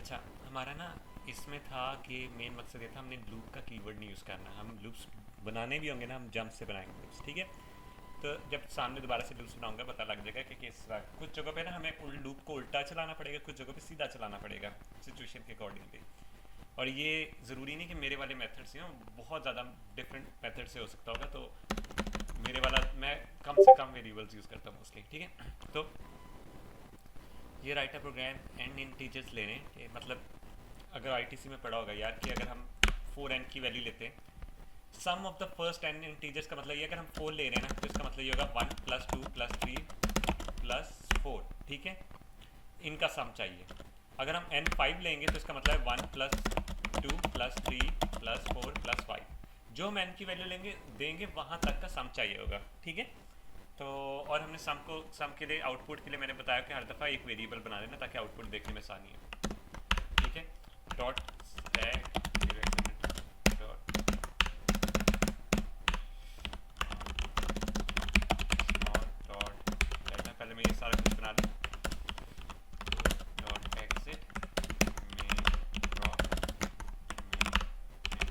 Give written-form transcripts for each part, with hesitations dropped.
अच्छा, हमारा ना इसमें था कि मेन मकसद ये था, हमने लूप का कीवर्ड नहीं यूज़ करना। हम लूप्स बनाने भी होंगे ना, हम जंप से बनाएंगे लूप्स, ठीक है। तो जब सामने दोबारा से लूप्स बनाऊंगा पता लग जाएगा कि किस तरह कुछ जगहों पे ना हमें लूप को उल्टा चलाना पड़ेगा, कुछ जगहों पे सीधा चलाना पड़ेगा सिचुएशन के अकॉर्डिंगली। और ये ज़रूरी नहीं कि मेरे वाले मेथड से हो, बहुत ज़्यादा डिफरेंट मेथड से हो सकता होगा। तो मेरे वाला मैं कम से कम वेरिएबल्स यूज़ करता हूँ उसके, ठीक है। तो ये write a program and integers ले रहे हैं कि मतलब अगर आईटीसी में पढ़ा होगा यार कि अगर हम 4n की वैल्यू लेते हैं, sum of the first n integers का मतलब ये, अगर हम 4 ले रहे हैं ना तो इसका मतलब ये होगा 1 प्लस 2 प्लस 3 प्लस 4, ठीक है। इनका सम चाहिए। अगर हम n 5 लेंगे तो इसका मतलब है 1 प्लस 2 प्लस 3 प्लस 4 प्लस 5। जो हम n की वैल्यू लेंगे देंगे वहाँ तक का सम चाहिए होगा, ठीक है। तो और हमने सम के लिए आउटपुट के लिए मैंने बताया कि हर दफ़ा एक वेरिएबल बना देना ताकि आउटपुट देखने में आसानी है, ठीक है। Dot stack dot dot data, पहले मैं ये सारा कुछ बना लूँ। डॉट एग्जिट में ड्रॉप में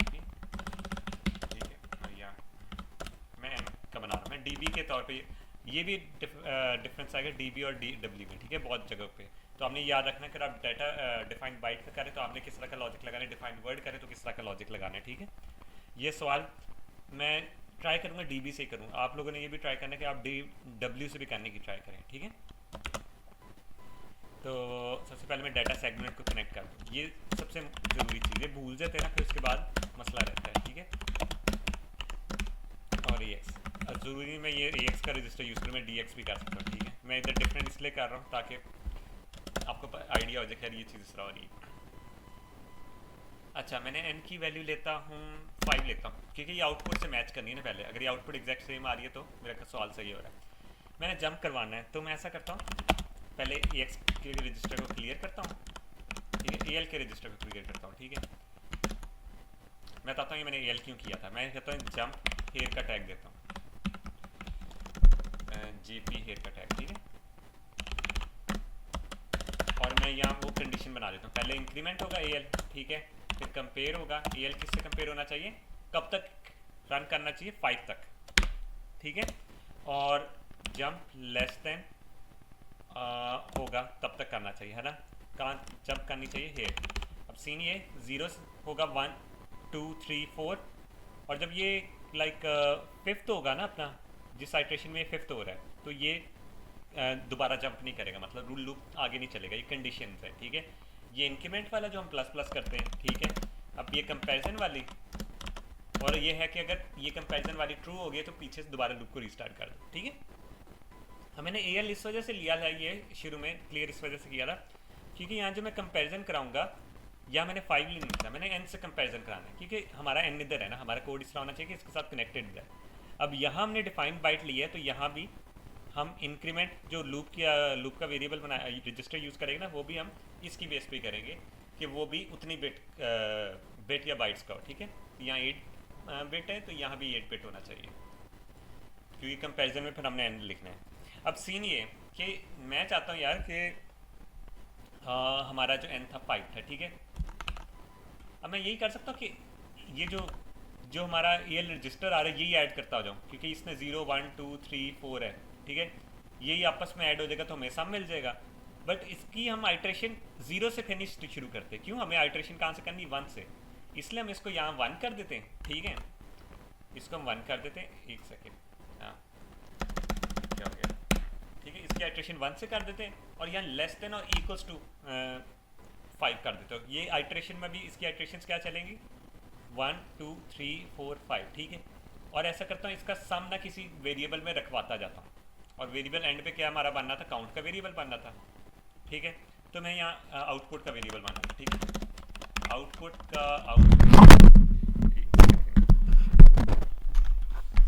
की, ठीक है। और यहाँ मैं एम का बना रहा हूँ, मैं डीबी के तौर पे। ये भी डिफरेंस आएगा डीबी और डी डब्ल्यू में, ठीक है, बहुत जगह पे। तो आपने याद रखना कि आप डाटा डिफाइंड बाइट का करें तो आपने किस तरह का लॉजिक लगाना है, डिफाइंड वर्ड करें तो किस तरह का लॉजिक लगाना है, ठीक है। ये सवाल मैं ट्राई करूँगा डीबी से ही करूँ, आप लोगों ने ये भी ट्राई करना है कि आप डी डब्ल्यू से भी करने की ट्राई करें, ठीक है। तो सबसे पहले मैं डाटा सेगमेंट को कनेक्ट कर दूँ, ये सबसे ज़रूरी चीज़ है, भूल जाते हैं ना फिर उसके बाद मसला रहता है, ठीक है। और ए एक्स, ज़रूरी मैं ये ए एक्स का रजिस्टर यूज़ करूँ, मैं डी एक्स भी कर सकता हूँ, ठीक है। मैं इधर डिफरेंट इसलिए कर रहा हूँ ताकि आपको आइडिया हो जाए खैर ये चीज़ इस तरह हो रही है। अच्छा, मैंने n की वैल्यू लेता हूँ 5 लेता हूँ क्योंकि ये आउटपुट से मैच करनी है ना पहले। अगर ये आउटपुट एग्जैक्ट सेम आ रही है तो मेरा सवाल सही हो रहा है। मैंने जंप करवाना है तो मैं ऐसा करता हूँ, पहले ए एक्स के रजिस्टर को क्लियर करता हूँ, ठीक है। ए एल के रजिस्टर को क्लियर करता हूँ, ठीक है। मैं बताता हूँ ये मैंने ए एल क्यों किया था। मैं कहता हूँ जंप हेयर का टैग देता हूँ, जी पी हेयर का टैग, ठीक है। और मैं यहाँ वो कंडीशन बना देता हूँ, पहले इंक्रीमेंट होगा ए एल, ठीक है। फिर कंपेयर होगा, ए एल किससे कंपेयर होना चाहिए, कब तक रन करना चाहिए, 5 तक, ठीक है। और जंप लेस देन होगा तब तक करना चाहिए, है ना। कहाँ जंप करनी चाहिए, हेयर। अब सीन ये जीरो होगा 1 2 3 4, और जब ये लाइक फिफ्थ होगा ना अपना, जिस आइट्रेशन में फिफ्थ हो रहा है तो ये दोबारा जंप नहीं करेगा, मतलब रूल लूप आगे नहीं चलेगा, ये कंडीशन है, ठीक है। ये इंक्रीमेंट वाला जो हम प्लस प्लस करते हैं, ठीक है। अब ये कंपैरिजन वाली, और ये है कि अगर ये कंपैरिजन वाली ट्रू हो गई तो पीछे से दोबारा लूप को रीस्टार्ट कर दो, ठीक है। अब मैंने ए एल इस वजह से लिया था, ये शुरू में क्लियर इस वजह से किया था क्योंकि यहाँ जो मैं कंपैरिजन कराऊंगा, या मैंने 5 नहीं था, मैंने एन से कंपैरिजन कराना है क्योंकि हमारा एन इधर है ना, हमारा कोड इस तरह होना चाहिए कि इसके साथ कनेक्टेड है। अब यहाँ हमने डिफाइंड बाइट लिया है तो यहाँ भी हम इंक्रीमेंट जो लूप का वेरिएबल बनाया रजिस्टर यूज़ करेंगे ना, वो भी हम इसकी बेस पे करेंगे कि वो भी उतनी बिट या बाइट्स का हो, ठीक है। यहाँ 8 बिट है तो यहाँ भी 8 बिट होना चाहिए क्योंकि कंपैरिजन में फिर हमने एन लिखना है। अब सीन ये कि मैं चाहता हूँ यार कि हमारा जो एन था 5 था, ठीक है। अब मैं यही कर सकता हूँ कि ये जो जो हमारा ये रजिस्टर आ रहा है यही ऐड करता हो जाऊँ क्योंकि इसमें 0 1 2 3 4 है, ठीक है। यही आपस में ऐड हो जाएगा तो हमें सम मिल जाएगा। बट इसकी हम आइट्रेशन 0 से फिनिश शुरू करते हैं, क्यों, हमें आइट्रेशन कहाँ से करनी, 1 से, इसलिए हम इसको यहाँ 1 कर देते हैं, ठीक है। इसको हम 1 कर देते हैं, एक सेकेंड, हाँ क्या हो गया, ठीक है। इसकी आइट्रेशन 1 से कर देते हैं और यहाँ लेस देन और इक्वल्स टू 5 कर देते हो। ये आइट्रेशन में भी इसकी आइट्रेशन क्या चलेंगी, 1 2 3 4 5, ठीक है। और ऐसा करता हूँ इसका सम ना किसी वेरिएबल में रखवाता जाता हूँ, और वेरिएबल एंड पे क्या हमारा बनना था, काउंट का वेरिएबल बनना था, ठीक है। तो मैं यहाँ आउटपुट का वेरिएबल बनाऊँ, ठीक है। आउटपुट का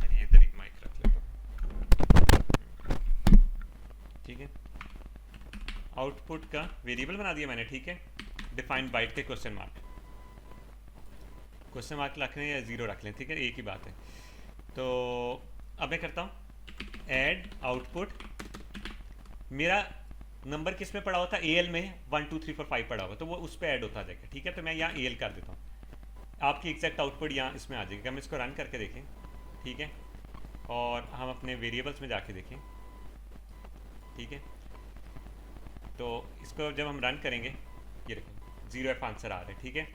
चलिए इधर एक माइक रख लेता हूँ, ठीक है। आउटपुट का वेरिएबल बना दिया मैंने, ठीक है। डिफाइंड बाइट के क्वेश्चन मार्क रख लें या ज़ीरो रख लें, ठीक है, एक ही बात है। तो अब मैं करता हूँ ऐड आउटपुट, मेरा नंबर किस में पड़ा हुआ था, एल में 1 2 3 4 5 पड़ा हुआ, तो वो उस पर ऐड होता जाएगा, ठीक है। तो मैं यहाँ एल कर देता हूँ, आपकी एग्जैक्ट आउटपुट यहाँ इसमें आ जाएगी। हम इसको रन करके देखें, ठीक है, और हम अपने वेरिएबल्स में जाके देखें, ठीक है। तो इसको जब हम रन करेंगे, ये देखो 0 आंसर आ रहा है, ठीक है।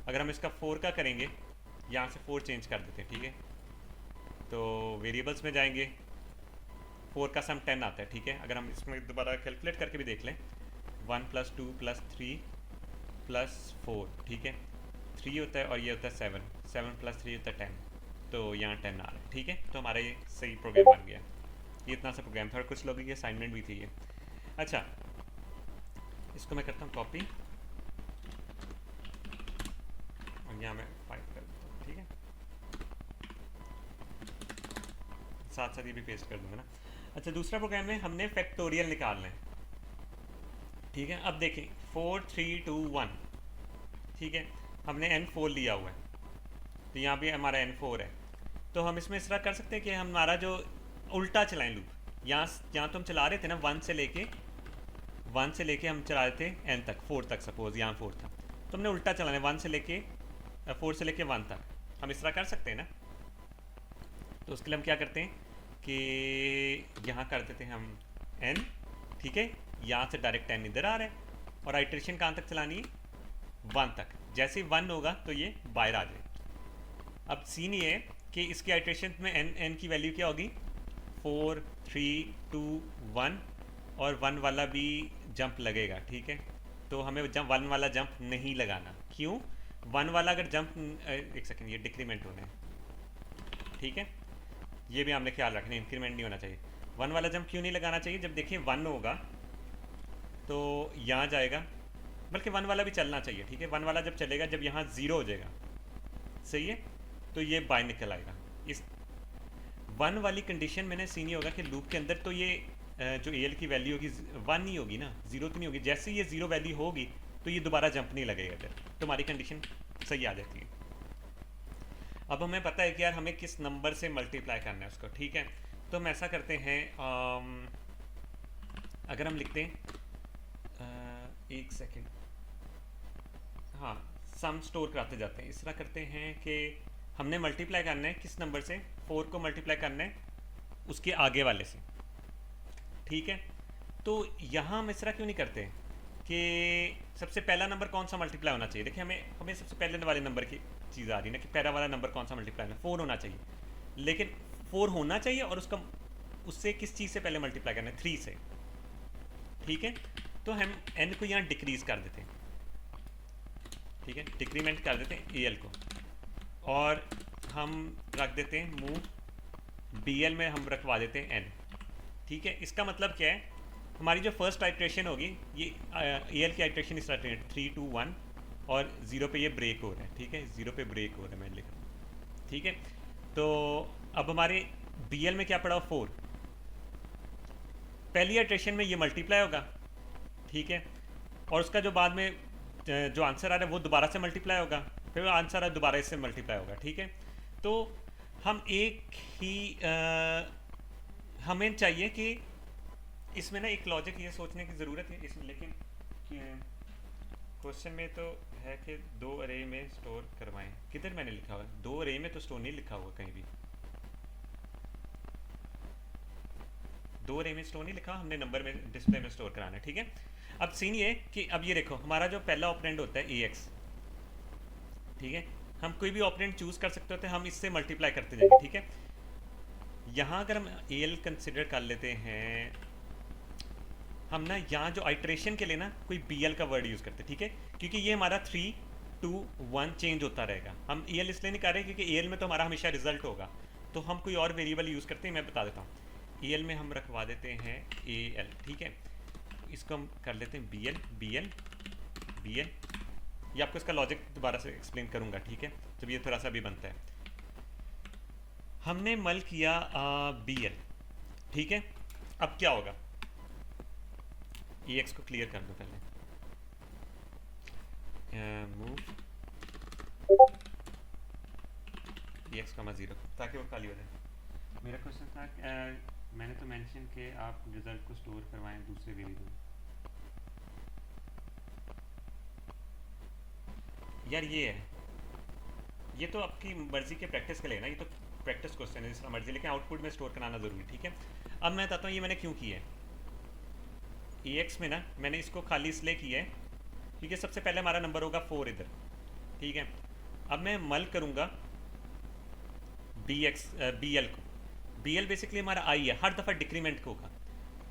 अगर हम इसका 4 का करेंगे, यहाँ से 4 चेंज कर देते हैं, ठीक है। तो वेरिएबल्स में जाएंगे, 4 का सम 10 आता है, ठीक है। अगर हम इसमें दोबारा कैलकुलेट करके भी देख लें, 1 + 2 + 3 + 4, ठीक है, 3 होता है, और ये होता है 7, 7 + 3 होता है 10, तो यहाँ 10 आ रहा है, ठीक है। तो हमारा ये सही प्रोग्राम बन गया। ये इतना सा प्रोग्राम था, और कुछ लोगों की असाइनमेंट भी थी ये। अच्छा, इसको मैं करता हूँ कॉपी, और यहाँ मैं 5 कर देता हूँ, ठीक है। साथ साथ ये भी पेस्ट कर दूंगा ना। अच्छा, दूसरा प्रोग्राम में हमने फैक्टोरियल निकालना है, ठीक है। अब देखें 4 3 2 1, ठीक है। हमने n4 लिया हुआ है, तो यहाँ भी हमारा n4 है। तो हम इसमें इस तरह कर सकते हैं कि हमारा जो उल्टा चलाएं लूप, यहाँ तो हम चला रहे थे ना 1 से लेके हम चला रहे थे n तक, 4 तक, सपोज यहाँ 4 था, तो हमने उल्टा चलाना है 4 से लेके 1 तक। हम इस तरह कर सकते हैं ना। तो उसके लिए हम क्या करते हैं कि यहाँ कर देते हैं हम n, ठीक है। यहाँ से डायरेक्ट n इधर आ रहा है, और आइट्रेशन कहाँ तक चलानी है, 1 तक। जैसे ही 1 होगा तो ये बाहर आ जाए। अब सीन ये है कि इसकी आइट्रेशन में n की वैल्यू क्या होगी, 4 3 2 1, और 1 वाला भी जंप लगेगा, ठीक है। तो हमें 1 वाला जंप नहीं लगाना। क्यों? 1 वाला अगर जंप, एक सेकेंड, ये डिक्रीमेंट होना है, ठीक है। ये भी हमने ख्याल रखना है, इंक्रीमेंट नहीं होना चाहिए। 1 वाला जंप क्यों नहीं लगाना चाहिए? जब देखिए 1 होगा तो यहाँ जाएगा, बल्कि 1 वाला भी चलना चाहिए, ठीक है। 1 वाला जब चलेगा, जब यहाँ 0 हो जाएगा, सही है, तो ये बाय निकल आएगा। इस 1 वाली कंडीशन मैंने सीनी होगा कि लूप के अंदर तो ये जो एल की वैल्यू होगी 1 ही होगी ना, 0 तो नहीं होगी। जैसे ये 0 वैल्यू होगी तो ये दोबारा जंप नहीं लगेगा इधर, तो हमारी कंडीशन सही आ जाती है। अब हमें पता है कि यार हमें किस नंबर से मल्टीप्लाई करना है उसको, ठीक है। तो हम ऐसा करते हैं, अगर हम लिखते हैं, एक सेकेंड, हाँ, सम स्टोर कराते जाते हैं। इस तरह करते हैं कि हमने मल्टीप्लाई करना है किस नंबर से, 4 को मल्टीप्लाई करना है उसके आगे वाले से, ठीक है। तो यहाँ हम इस तरह क्यों नहीं करते कि सबसे पहला नंबर कौन सा मल्टीप्लाई होना चाहिए। देखिए हमें सबसे पहले वाले नंबर की चीज़ आ रही है ना, कि पहला वाला नंबर कौन सा मल्टीप्लाई होना, 4 होना चाहिए। लेकिन 4 होना चाहिए, और उससे किस चीज़ से पहले मल्टीप्लाई करना है, 3 से, ठीक है। तो हम n को यहाँ डिक्रीज कर देते हैं, ठीक है, डिक्रीमेंट कर देते हैं एल को, और हम रख देते हैं मूव bl में हम रखवा देते हैं n, ठीक है। इसका मतलब क्या है, हमारी जो फर्स्ट आइट्रेशन होगी, ये एल की आइट्रेशन इस तरह 3 2 1, और 0 पे ये ब्रेक हो रहा है, ठीक है, 0 पे ब्रेक हो रहा है, मैं लिख रहा हूँ, ठीक है। तो अब हमारे bl में क्या पड़ा हो, 4, पहली आइट्रेशन में ये मल्टीप्लाई होगा, ठीक है, और उसका जो बाद में जो आंसर आ रहा है वो दोबारा से मल्टीप्लाई होगा, फिर आंसर दोबारा इससे मल्टीप्लाई होगा, ठीक है। तो हम एक ही हमें चाहिए कि इसमें ना एक लॉजिक ये सोचने की ज़रूरत है इसमें, लेकिन क्वेश्चन में तो है कि 2 अरे में स्टोर करवाएं। किधर मैंने लिखा हुआ है, 2 अरे में तो स्टोर नहीं लिखा हुआ कहीं भी, 2 अरे में स्टोर नहीं लिखा, हमने नंबर में डिस्प्ले में स्टोर कराना है, ठीक है। अब सीन ये कि अब ये देखो हमारा जो पहला ऑपरेंड होता है ax, ठीक है, हम कोई भी ऑपरेंड चूज कर सकते होते हैं, हम इससे मल्टीप्लाई करते जाएंगे, ठीक है। यहाँ अगर हम एल कंसिडर कर लेते हैं, हम ना यहाँ जो आइट्रेशन के लिए ना कोई bl का वर्ड यूज़ करते हैं, ठीक है, क्योंकि ये हमारा 3 2 1 चेंज होता रहेगा। हम एल इसलिए नहीं कर रहे क्योंकि एल में तो हमारा हमेशा रिजल्ट होगा, तो हम कोई और वेरिएबल यूज़ करते हैं, मैं बता देता हूँ। एल में हम रखवा देते हैं al, ठीक है, इसको हम कर लेते हैं bl, ये आपको इसका लॉजिक दोबारा से एक्सप्लेन करूँगा, ठीक है, जब ये थोड़ा सा भी बनता है। हमने मल किया bl, ठीक है। अब क्या होगा, ex को क्लियर कर दो पहले, मूव ex, 0, ताकि वो खाली हो जाए। मेरा क्वेश्चन था मैंने तो मेंशन कि आप रिजल्ट को स्टोर करवाएं दूसरे वेरिएबल, यार ये है, ये तो आपकी मर्जी के प्रैक्टिस के लिए ना, ये तो प्रैक्टिस क्वेश्चन है जिस तरह मर्जी, लेकिन आउटपुट में स्टोर कराना ज़रूरी, ठीक है। अब मैं बताता हूँ ये मैंने क्यों किया है। ई एक्स में ना मैंने इसको खाली इसलिए किया है क्योंकि सबसे पहले हमारा नंबर होगा 4 इधर, ठीक है। अब मैं मल करूँगा बी एल को, बी एल बेसिकली हमारा आई है, हर दफ़ा डिक्रीमेंट होगा,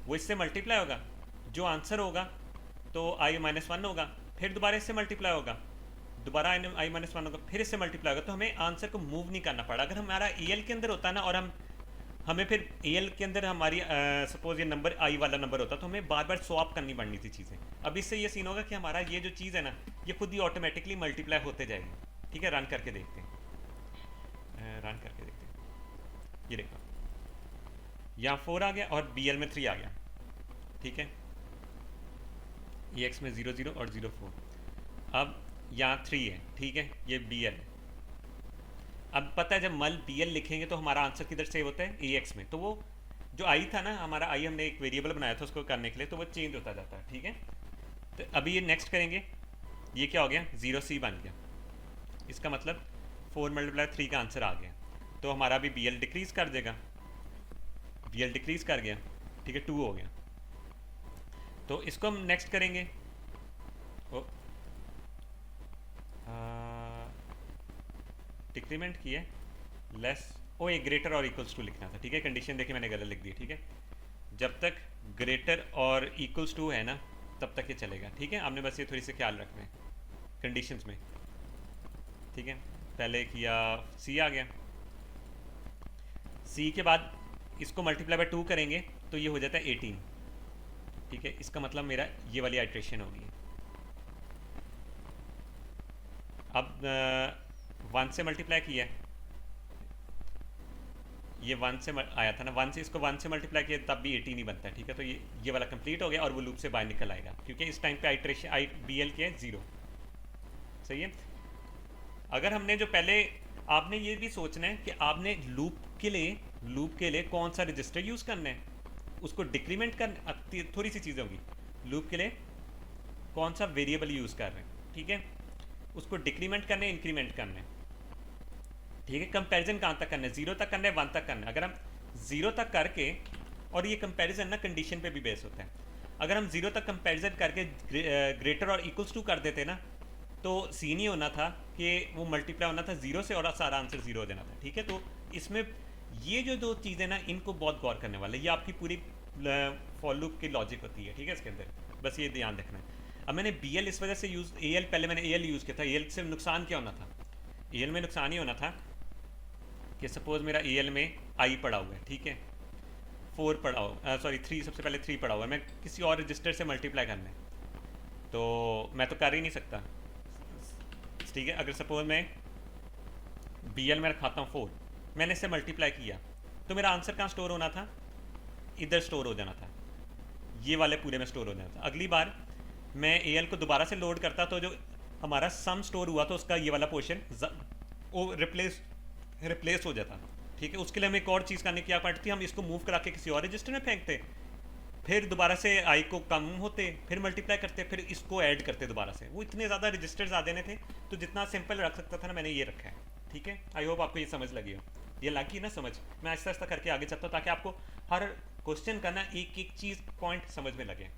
वो इससे मल्टीप्लाई होगा, जो आंसर होगा तो i-1 होगा, फिर दोबारा इससे मल्टीप्लाई होगा, दोबारा i-1 होगा, फिर इससे मल्टीप्लाई होगा। तो हमें आंसर को मूव नहीं करना पड़ा। अगर हमारा एल के अंदर होता ना, और हमें फिर एल के अंदर हमारी सपोज ये नंबर आई वाला नंबर होता, तो हमें बार बार स्वैप करनी पड़नी थी चीज़ें। अब इससे ये सीन होगा कि हमारा ये जो चीज़ है ना, ये खुद ही ऑटोमेटिकली मल्टीप्लाई होते जाएगी, ठीक है। रन करके देखते हैं, रन करके देखते हैं। ये देखो यहाँ 4 आ गया और बी एल में 3 आ गया, ठीक है। ई एक्स में 0 0 और 0 4। अब यहाँ 3 है, ठीक है, ये बी एल है। अब पता है जब मल बी एल लिखेंगे तो हमारा आंसर किधर सेव होता है, ई एक्स में। तो वो जो आई था ना हमारा, आई हमने एक वेरिएबल बनाया था उसको करने के लिए, तो वो चेंज होता जाता है, ठीक है। तो अभी ये नेक्स्ट करेंगे, ये क्या हो गया, 0C बन गया। इसका मतलब 4 × 3 का आंसर आ गया। तो हमारा अभी बी एल डिक्रीज कर देगा, बी एल डिक्रीज कर गया, ठीक है, 2 हो गया। तो इसको हम नेक्स्ट करेंगे, डिक्रीमेंट किए लेस, ओ ये ग्रेटर और इक्वल्स टू लिखना था, ठीक है। कंडीशन देखिए मैंने गलत लिख दी, ठीक है। जब तक ग्रेटर और इक्वल्स टू है ना तब तक ये चलेगा, ठीक है। आपने बस ये थोड़ी सी ख्याल रखना है कंडीशंस में, ठीक है। पहले किया सी आ गया, सी के बाद इसको मल्टीप्लाई बाय 2 करेंगे तो ये हो जाता है 18, ठीक है। इसका मतलब मेरा ये वाली आइट्रेशन होगी। अब 1 से मल्टीप्लाई किया, ये 1 से आया था ना, 1 से इसको 1 से मल्टीप्लाई किया तब भी 18 ही बनता है, ठीक है। तो ये वाला कंप्लीट हो गया और वो लूप से बाहर निकल आएगा, क्योंकि इस टाइम पे आइट्रेशन आई बी एल के है 0, सही है। अगर हमने जो पहले, आपने ये भी सोचना है कि आपने लूप के लिए कौन सा रजिस्टर यूज़ करना है, उसको डिक्रीमेंट करना, थोड़ी सी चीज़ें होगी। लूप के लिए कौन सा वेरिएबल यूज़ कर रहे हैं, ठीक है, उसको डिक्रीमेंट करना है, इंक्रीमेंट करना है, ठीक है। कंपैरिजन कहाँ तक करना है, 0 तक करना है, 1 तक करना है। अगर हम 0 तक करके, और ये कंपैरिजन ना कंडीशन पे भी बेस होता है, अगर हम 0 तक कंपैरिजन करके ग्रेटर और इक्वल्स टू कर देते ना, तो सीन ही होना था कि वो मल्टीप्लाई होना था 0 से और सारा आंसर 0 हो जाना था, ठीक है। तो इसमें ये जो दो चीज़ें ना, इनको बहुत गौर करने वाले, ये आपकी पूरी फॉर लूप की लॉजिक होती है, ठीक है। इसके अंदर बस ये ध्यान रखना है। अब मैंने बी एल इस वजह से यूज़, ए एल पहले मैंने ए एल यूज़ किया था। ए एल से नुकसान क्या होना था, ए एल में नुकसान ही होना था कि सपोज मेरा ए एल में आई पड़ा हुआ है, ठीक है, 4 पड़ा हुआ, सॉरी 3, सबसे पहले 3 पड़ा हुआ है, मैं किसी और रजिस्टर से मल्टीप्लाई करना है तो मैं तो कर ही नहीं सकता, ठीक है। अगर सपोज मैं बी एल में रखाता हूँ 4, मैंने इससे मल्टीप्लाई किया तो मेरा आंसर कहाँ स्टोर होना था, इधर स्टोर हो जाना था, ये वाले पूरे में स्टोर हो जाना था। अगली बार मैं ए एल को दोबारा से लोड करता तो जो हमारा सम स्टोर हुआ तो उसका ये वाला पोर्शन वो रिप्लेस हो जाता, ठीक है। उसके लिए हमें एक और चीज़ करने की पड़ती थी, हम इसको मूव करा के किसी और रजिस्टर में फेंकते, फिर दोबारा से आई को कम होते, फिर मल्टीप्लाई करते, फिर इसको ऐड करते दोबारा से। वो इतने ज़्यादा रजिस्टर्स आ देने थे, तो जितना सिंपल रख सकता था ना मैंने ये रखा है, ठीक है। आई होप आपको ये समझ लगी हो, ये लगी ना समझ। मैं आहिस्ता आहिस्ता करके आगे चलता हूँ ताकि आपको हर क्वेश्चन का ना एक एक चीज़ पॉइंट समझ में लगे।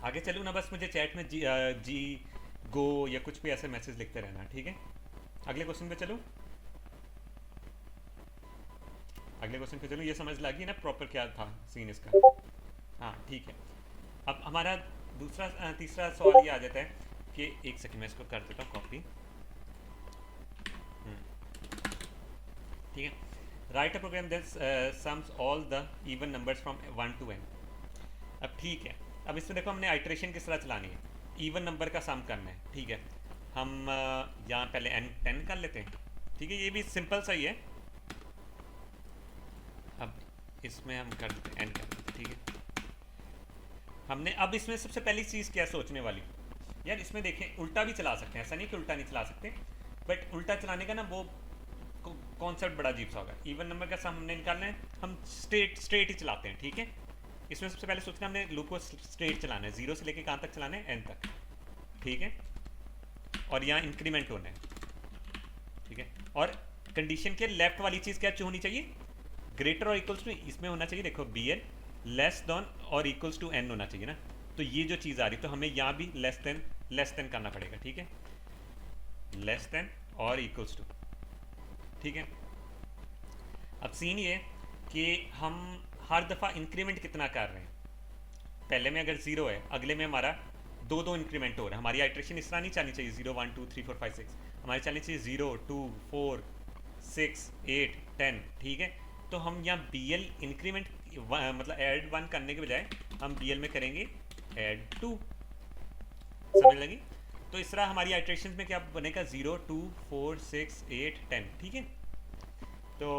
आगे चलूँ ना, बस मुझे चैट में जी गो या कुछ भी ऐसे मैसेज लिखते रहना, ठीक है। अगले क्वेश्चन पे चलूँ, अगले क्वेश्चन पे चलूँ। ये समझ लगी ना प्रॉपर क्या था सीन इसका, हाँ ठीक है। अब हमारा तीसरा सवाल ये आ जाता है कि, एक सेकंड मैं इसको कर देता हूँ कॉपी, ठीक है। Write a program that sums all the even numbers from 1 to n। अब ठीक है, अब इसमें देखो हमने आइट्रेशन किस तरह चलानी है, इवन नंबर का सम करना है, ठीक है। हम यहाँ पहले n 10 कर लेते हैं, ठीक है, ये भी सिंपल सा ही है। अब इसमें हम कर देते हैं n कर देते, ठीक है। हमने अब इसमें सबसे पहली चीज़ क्या सोचने वाली, यार इसमें देखें उल्टा भी चला सकते हैं, ऐसा नहीं कि उल्टा नहीं चला सकते, बट उल्टा चलाने का ना वो कॉन्सेप्ट बड़ा अजीब सा होगा। इवन नंबर का सम हमने निकालना है, हम स्ट्रेट ही चलाते हैं, ठीक है। इसमें सबसे पहले सोचना हमने लूप को स्ट्रेट चलाना है, 0 से लेके कहाँ तक चलाना है, n तक, ठीक है। और यहाँ इंक्रीमेंट होना है, ठीक है। और कंडीशन के लेफ्ट वाली चीज़ क्या होनी चाहिए, ग्रेटर और इक्वल्स टू, इसमें होना चाहिए देखो बी एल लेस देन और इक्वल्स टू एन होना चाहिए ना। तो ये जो चीज़ आ रही तो हमें यहाँ भी लेस देन करना पड़ेगा, ठीक है, लेस देन और इक्वल्स टू, ठीक है। अब सीन ये कि हम हर दफ़ा इंक्रीमेंट कितना कर रहे हैं, पहले में अगर ज़ीरो है, अगले में हमारा दो इंक्रीमेंट हो रहा है। हमारी आइट्रेशन इस तरह नहीं चलनी चाहिए 0 1 2 3 4 5 6, हमारी चलनी चाहिए 0 2 4 6 8 10, ठीक है। तो हम यहाँ बी एल इंक्रीमेंट मतलब ऐड 1 करने के बजाय हम बी एल में करेंगे ऐड 2, समझ लगी। तो इस तरह हमारी आइट्रेशन में क्या बनेगा 0 2 4 6 8 10, ठीक है। तो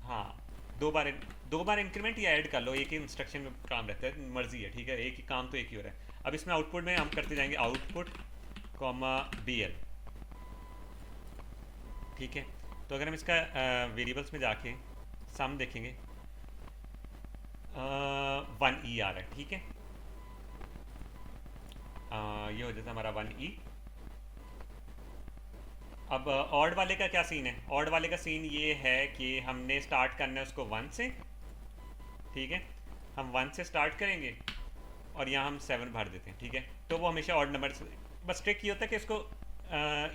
हाँ, दो बार इंक्रीमेंट या ऐड कर लो, एक ही इंस्ट्रक्शन में काम रहता है, मर्जी है, ठीक है, एक ही काम तो एक ही हो रहा है। अब इसमें आउटपुट में हम करते जाएंगे आउटपुट कॉमा बी एल, ठीक है। तो अगर हम इसका वेरिएबल्स में जाके सम देखेंगे 1 ई आ रहा है, ठीक है। ये हो जाता है हमारा 1 ई। अब ऑड वाले का क्या सीन है, ऑड वाले का सीन ये है कि हमने स्टार्ट करना है उसको 1 से, ठीक है। हम 1 से स्टार्ट करेंगे और यहाँ हम 7 भर देते हैं, ठीक है। तो वो हमेशा ऑड नंबर, बस ट्रिक ये होता है कि इसको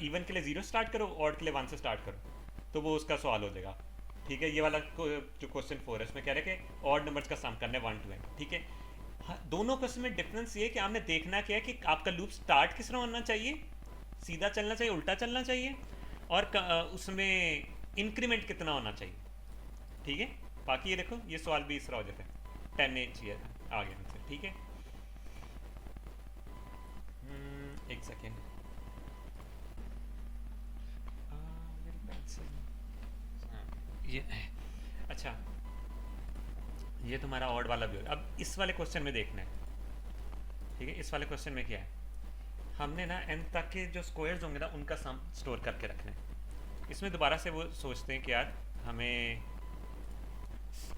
इवन के लिए 0 स्टार्ट करो, ऑड के लिए 1 से स्टार्ट करो, तो वो उसका सवाल हो जाएगा, ठीक है। ये वाला जो क्वेश्चन 4 है उसमें कह रहे हैं कि ऑड नंबर्स का सम करना है 1 to n, ठीक है। हाँ, दोनों क्वेश्चन में डिफरेंस ये है कि आपने देखना क्या है कि आपका लूप स्टार्ट किस तरह होना चाहिए, सीधा चलना चाहिए, उल्टा चलना चाहिए, और उसमें इंक्रीमेंट कितना होना चाहिए, ठीक है। बाकी ये देखो ये सवाल भी इस तरह हो जाता है 10 इंच आ गया आंसर, ठीक है। एक सेकेंड, ये अच्छा, ये तुम्हारा ऑड वाला भी हो। अब इस वाले क्वेश्चन में देखना है, ठीक है। इस वाले क्वेश्चन में क्या है, हमने ना n तक के जो स्क्वायर्स होंगे ना उनका सम स्टोर करके रखना है। इसमें दोबारा से वो सोचते हैं कि यार हमें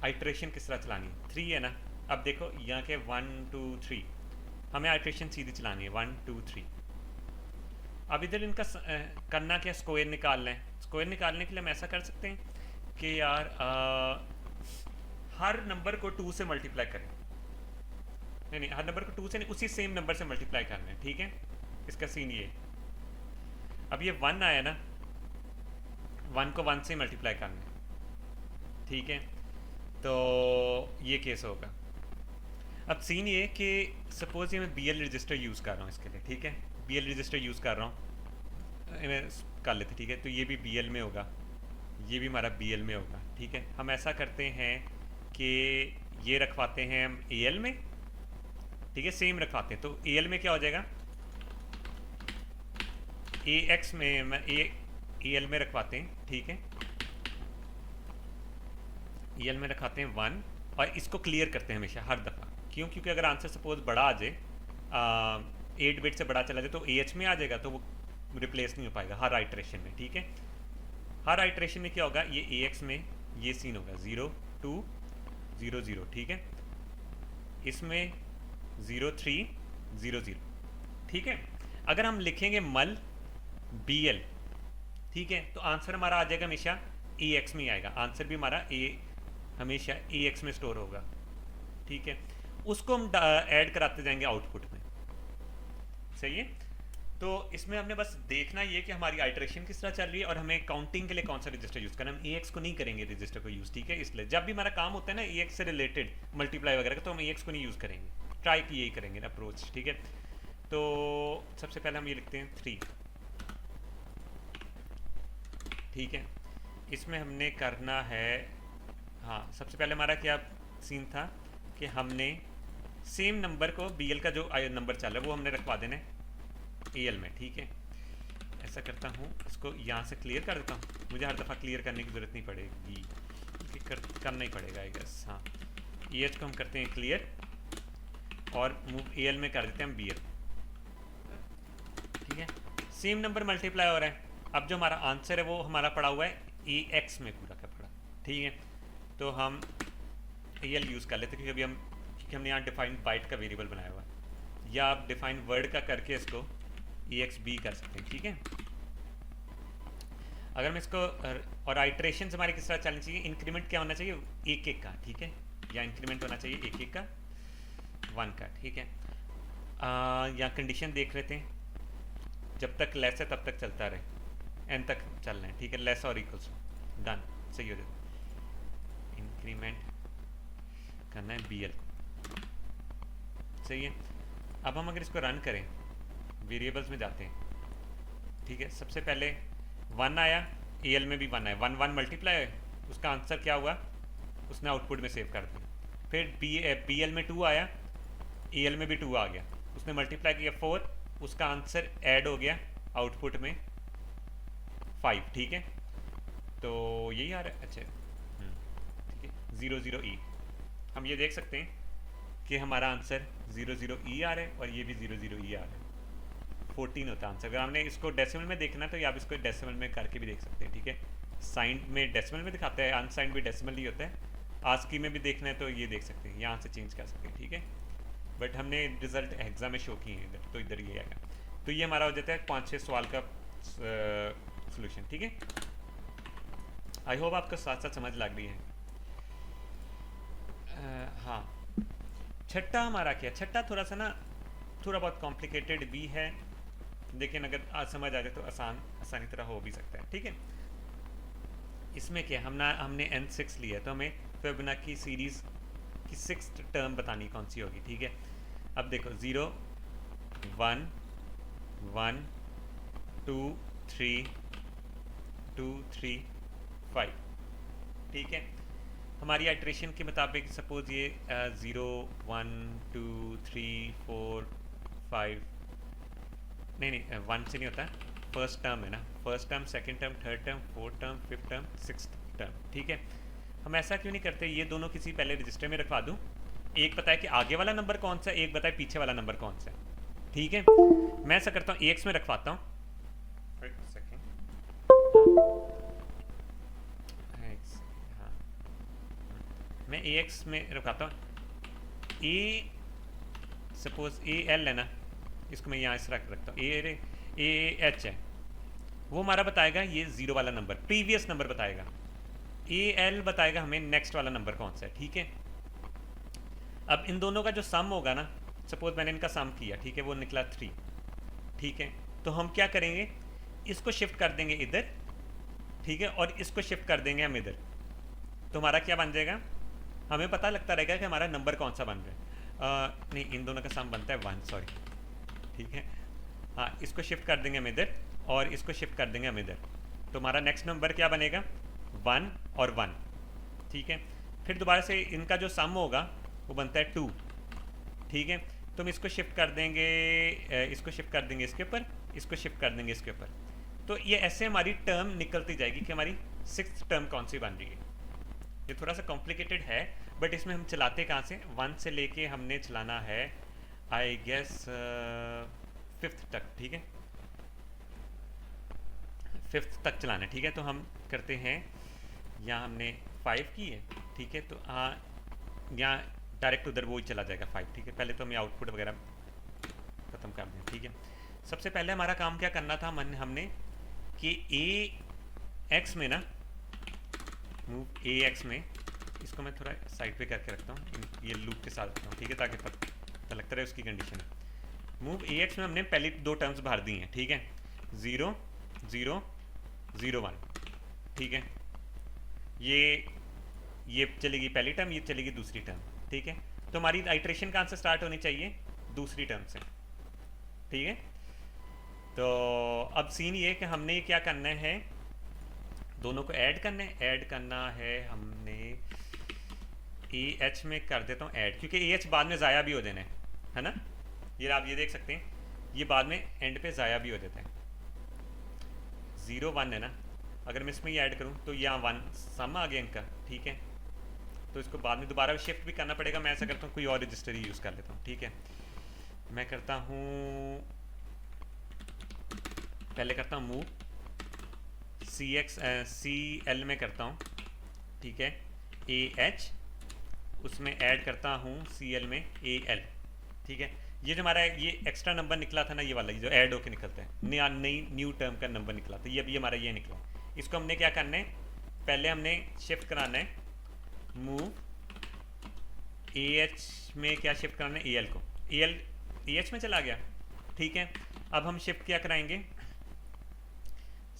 आइट्रेशन किस तरह चलानी है, 3 है ना। अब देखो यहाँ के 1 2 3 हमें आइट्रेशन सीधी चलानी है 1 2 3। अब इधर इनका करना क्या, स्क्वायर निकालना है। स्क्वायर निकालने के लिए हम ऐसा कर सकते हैं कि यार हर नंबर को 2 से मल्टीप्लाई करें, नहीं हर नंबर को 2 से नहीं, उसी सेम नंबर से मल्टीप्लाई करना है, ठीक है। इसका सीन ये, अब ये 1 आया ना, 1 को 1 से मल्टीप्लाई करना है, ठीक है। तो ये केस होगा। अब सीन ये कि सपोज ये मैं बी एल रजिस्टर यूज़ कर रहा हूँ इसके लिए, ठीक है, बी एल रजिस्टर यूज़ कर रहा हूँ, मैं कर लेते, ठीक है। तो ये भी बी एल में होगा, ये भी हमारा बी एल में होगा, ठीक है। हम ऐसा करते हैं कि ये रखवाते हैं हम ए एल में, ठीक है, सेम रखवाते हैं। तो ए एल में क्या हो जाएगा, ए एक्स में मैं ए एल में रखवाते हैं, ठीक है, ए एल में रखवाते हैं 1, और इसको क्लियर करते हैं हमेशा हर दफ़ा। क्यों, क्योंकि अगर आंसर सपोज बड़ा आ जाए, 8 बिट से बड़ा चला जाए, तो ए एच में आ जाएगा, तो वो रिप्लेस नहीं हो पाएगा हर आइट्रेशन में, ठीक है। हर आइट्रेशन में क्या होगा, ये ए एक्स में ये सीन होगा 0 2 0 0, ठीक है। इसमें 0 3 0 0, ठीक है। अगर हम लिखेंगे मल बी एल, ठीक है, तो आंसर हमारा आ जाएगा हमेशा ए एक्स में ही आएगा, आंसर भी हमारा हमेशा ए एक्स में स्टोर होगा, ठीक है। उसको हम ऐड कराते जाएंगे आउटपुट में, सही है। तो इसमें हमने बस देखना ये कि हमारी आइट्रेशन किस तरह चल रही है और हमें काउंटिंग के लिए कौन सा रजिस्टर यूज़ करना है। हम ए एक्स को नहीं करेंगे रजिस्टर को यूज़, ठीक है। इसलिए जब भी हमारा काम होता है ना ए एक्स से रिलेटेड मल्टीप्लाई वगैरह का, तो हम ए एक्स को नहीं यूज़ करेंगे, ट्राई की यही करेंगे अप्रोच, ठीक है। तो सबसे पहले हम ये लिखते हैं 3, ठीक है। इसमें हमने करना है, हाँ, सबसे पहले हमारा क्या सीन था कि हमने सेम नंबर को बी एल का जो नंबर चल रहा है वो हमने रखवा देना है ए एल में, ठीक है। ऐसा करता हूँ, इसको यहाँ से क्लियर कर देता हूँ, मुझे हर दफ़ा क्लियर करने की ज़रूरत नहीं पड़ेगी, करना ही पड़ेगा आई गेस। हाँ, ए एच को हम करते हैं क्लियर और मूव ए एल में कर देते हैं हम बी एल, ठीक है। सेम नंबर मल्टीप्लाई हो रहा है। अब जो हमारा आंसर है वो हमारा पड़ा हुआ है ए एक्स में पूरा का पड़ा, ठीक है। तो हम ए एल यूज़ कर लेते हैं क्योंकि हमने यहाँ डिफाइंड बाइट का वेरिएबल बनाया हुआ है, या आप डिफाइन वर्ड का करके इसको EXB कर सकते हैं, ठीक है। अगर मैं इसको और आइट्रेशन हमारे किस तरह चलनी चाहिए, इंक्रीमेंट क्या होना चाहिए, एक एक का, ठीक है, या इंक्रीमेंट होना चाहिए एक एक का 1 का, ठीक है। या कंडीशन देख लेते हैं, जब तक लेस है तब तक चलता रहे, n तक चलना है, ठीक है, लेस और इक्वल्स, डन, सही हो जाता। इंक्रीमेंट करना है BL को, सही है। अब हम अगर इसको रन करें, वेरिएबल्स में जाते हैं, ठीक है, सबसे पहले 1 आया, AL में भी 1 आया, 1 1 मल्टीप्लाई, उसका आंसर क्या हुआ, उसने आउटपुट में सेव कर दिया। फिर BL में 2 आया, AL में भी 2 आ गया, उसने मल्टीप्लाई किया 4, उसका आंसर ऐड हो गया आउटपुट में 5, ठीक है। तो यही आ रहा है, अच्छा, ठीक है, 0 0 E। हम ये देख सकते हैं कि हमारा आंसर 0 0 E आ रहा है और ये भी 0 0 E आ रहा है, 14 होता है आंसर। अगर हमने इसको डेसिमल में देखना तो आप इसको डेसिमल में करके भी देख सकते हैं, ठीक है। साइंड में डेसिमल में दिखाता है, अनसाइंड भी डेसिमल ही होता है। आस्की में भी देखना है तो ये देख सकते हैं, यहाँ से चेंज कर सकते हैं, ठीक है। बट हमने रिजल्ट एग्जाम में शो किए हैं इधर, तो इधर ये आएगा। तो ये हमारा हो जाता है 5-6 सवाल का सोल्यूशन, ठीक है। आई होप आपको साथ साथ समझ लग रही है। हाँ, छठा हमारा क्या, छठा थोड़ा सा ना थोड़ा बहुत कॉम्प्लिकेटेड भी है, लेकिन अगर आज समझ आ जाए तो आसानी तरह हो भी सकता है, ठीक है। इसमें क्या हमने N6 लिया है, तो हमें फिबोनाची सीरीज़ की 6th टर्म बतानी कौन सी होगी, ठीक है। अब देखो 0 1 1 2 3 2 3 5, ठीक है। हमारी आइट्रेशन के मुताबिक सपोज ये 0 1 2 3 4 5, नहीं 1 से नहीं होता, फर्स्ट टर्म है ना, first term, second term, third term, fourth term, fifth term, sixth term, ठीक है। हम ऐसा क्यों नहीं करते, ये दोनों किसी पहले रजिस्टर में रखवा दूँ, एक पता है कि आगे वाला नंबर कौन सा है, एक बताए पीछे वाला नंबर कौन सा है, ठीक है। मैं ऐसा करता हूँ AX में रखवाता हूँ, हाँ, मैं AX में रखवाता हूँ, सपोज AL है ना, इसको मैं यहाँ इस रखता हूँ, AH है, वो हमारा बताएगा ये 0 वाला नंबर, प्रीवियस नंबर बताएगा। AL बताएगा हमें नेक्स्ट वाला नंबर कौन सा है, ठीक है। अब इन दोनों का जो सम होगा ना, सपोज मैंने इनका सम किया, ठीक है, वो निकला 3, ठीक है। तो हम क्या करेंगे, इसको शिफ्ट कर देंगे इधर, ठीक है, और इसको शिफ्ट कर देंगे हम इधर, तो हमारा क्या बन जाएगा, हमें पता लगता रहेगा कि हमारा नंबर कौन सा बन रहा है। नहीं, इन दोनों का सम बनता है 1, सॉरी, ठीक है। हाँ, इसको शिफ्ट कर देंगे हम इधर और इसको शिफ्ट कर देंगे हम इधर, तो हमारा नेक्स्ट नंबर क्या बनेगा, 1 और 1, ठीक है। फिर दोबारा से इनका जो सम होगा वो बनता है 2, ठीक है। तो हम इसको शिफ्ट कर देंगे, इसको शिफ्ट कर देंगे इसके ऊपर, इसको शिफ्ट कर देंगे इसके ऊपर, तो ये ऐसे हमारी टर्म निकलती जाएगी कि हमारी 6th टर्म कौन सी बन रही है। ये थोड़ा सा कॉम्प्लिकेटेड है, बट इसमें हम चलाते कहाँ से, 1 से लेके हमने चलाना है आई गेस 5th तक, ठीक है, 5th तक चलाना है, ठीक है। तो हम करते हैं, यहाँ हमने 5 की है, ठीक है, तो यहाँ डायरेक्ट उधर वो ही चला जाएगा 5, ठीक है। पहले तो हमें आउटपुट वगैरह ख़त्म कर दें, ठीक है। सबसे पहले हमारा काम क्या करना था, हमने कि AX में ना, मूव AX में, इसको मैं थोड़ा साइड पे करके रखता हूँ, ये लूप के साथ रखता हूँ, ठीक है, ताकि पता लगता रहे उसकी कंडीशन है। मूव AX में हमने पहले 2 टर्म्स भर दी हैं, ठीक है, 0 0 0 1, ठीक है। ये चलेगी पहली टर्म, ये चलेगी दूसरी टर्म, ठीक है। तो हमारी आइट्रेशन कहाँ से स्टार्ट होनी चाहिए, दूसरी टर्म से, ठीक है। तो अब सीन ये कि हमने क्या करना है, दोनों को ऐड करना है हमने AH में कर देता हूँ ऐड, क्योंकि AH बाद में ज़ाया भी हो जाना है ना, ये आप ये देख सकते हैं, ये बाद में एंड पे ज़ाया भी हो जाता है। 0 1 है ना, अगर मैं इसमें ये ऐड करूँ तो यहाँ 1 सम आ गया इनका, ठीक है। तो इसको बाद में दोबारा शिफ्ट भी करना पड़ेगा, मैं ऐसा करता हूँ कोई और रजिस्टर ही यूज़ कर लेता हूँ, ठीक है। मैं करता हूँ, पहले करता हूँ मूव CL में करता हूँ, ठीक है, AH, उसमें ऐड करता हूँ CL में AL, ठीक है। ये जो हमारा ये एक्स्ट्रा नंबर निकला था ना, ये वाला ये जो ऐड होके निकलता है, नया नई न्यू टर्म का नंबर निकला था, ये अभी हमारा ये निकला। इसको हमने क्या करना है, पहले हमने शिफ्ट कराना है मूव ए एच में, क्या शिफ्ट कराना है, ए एल को, ए एल ए एच में चला गया, ठीक है। अब हम शिफ्ट क्या कराएंगे,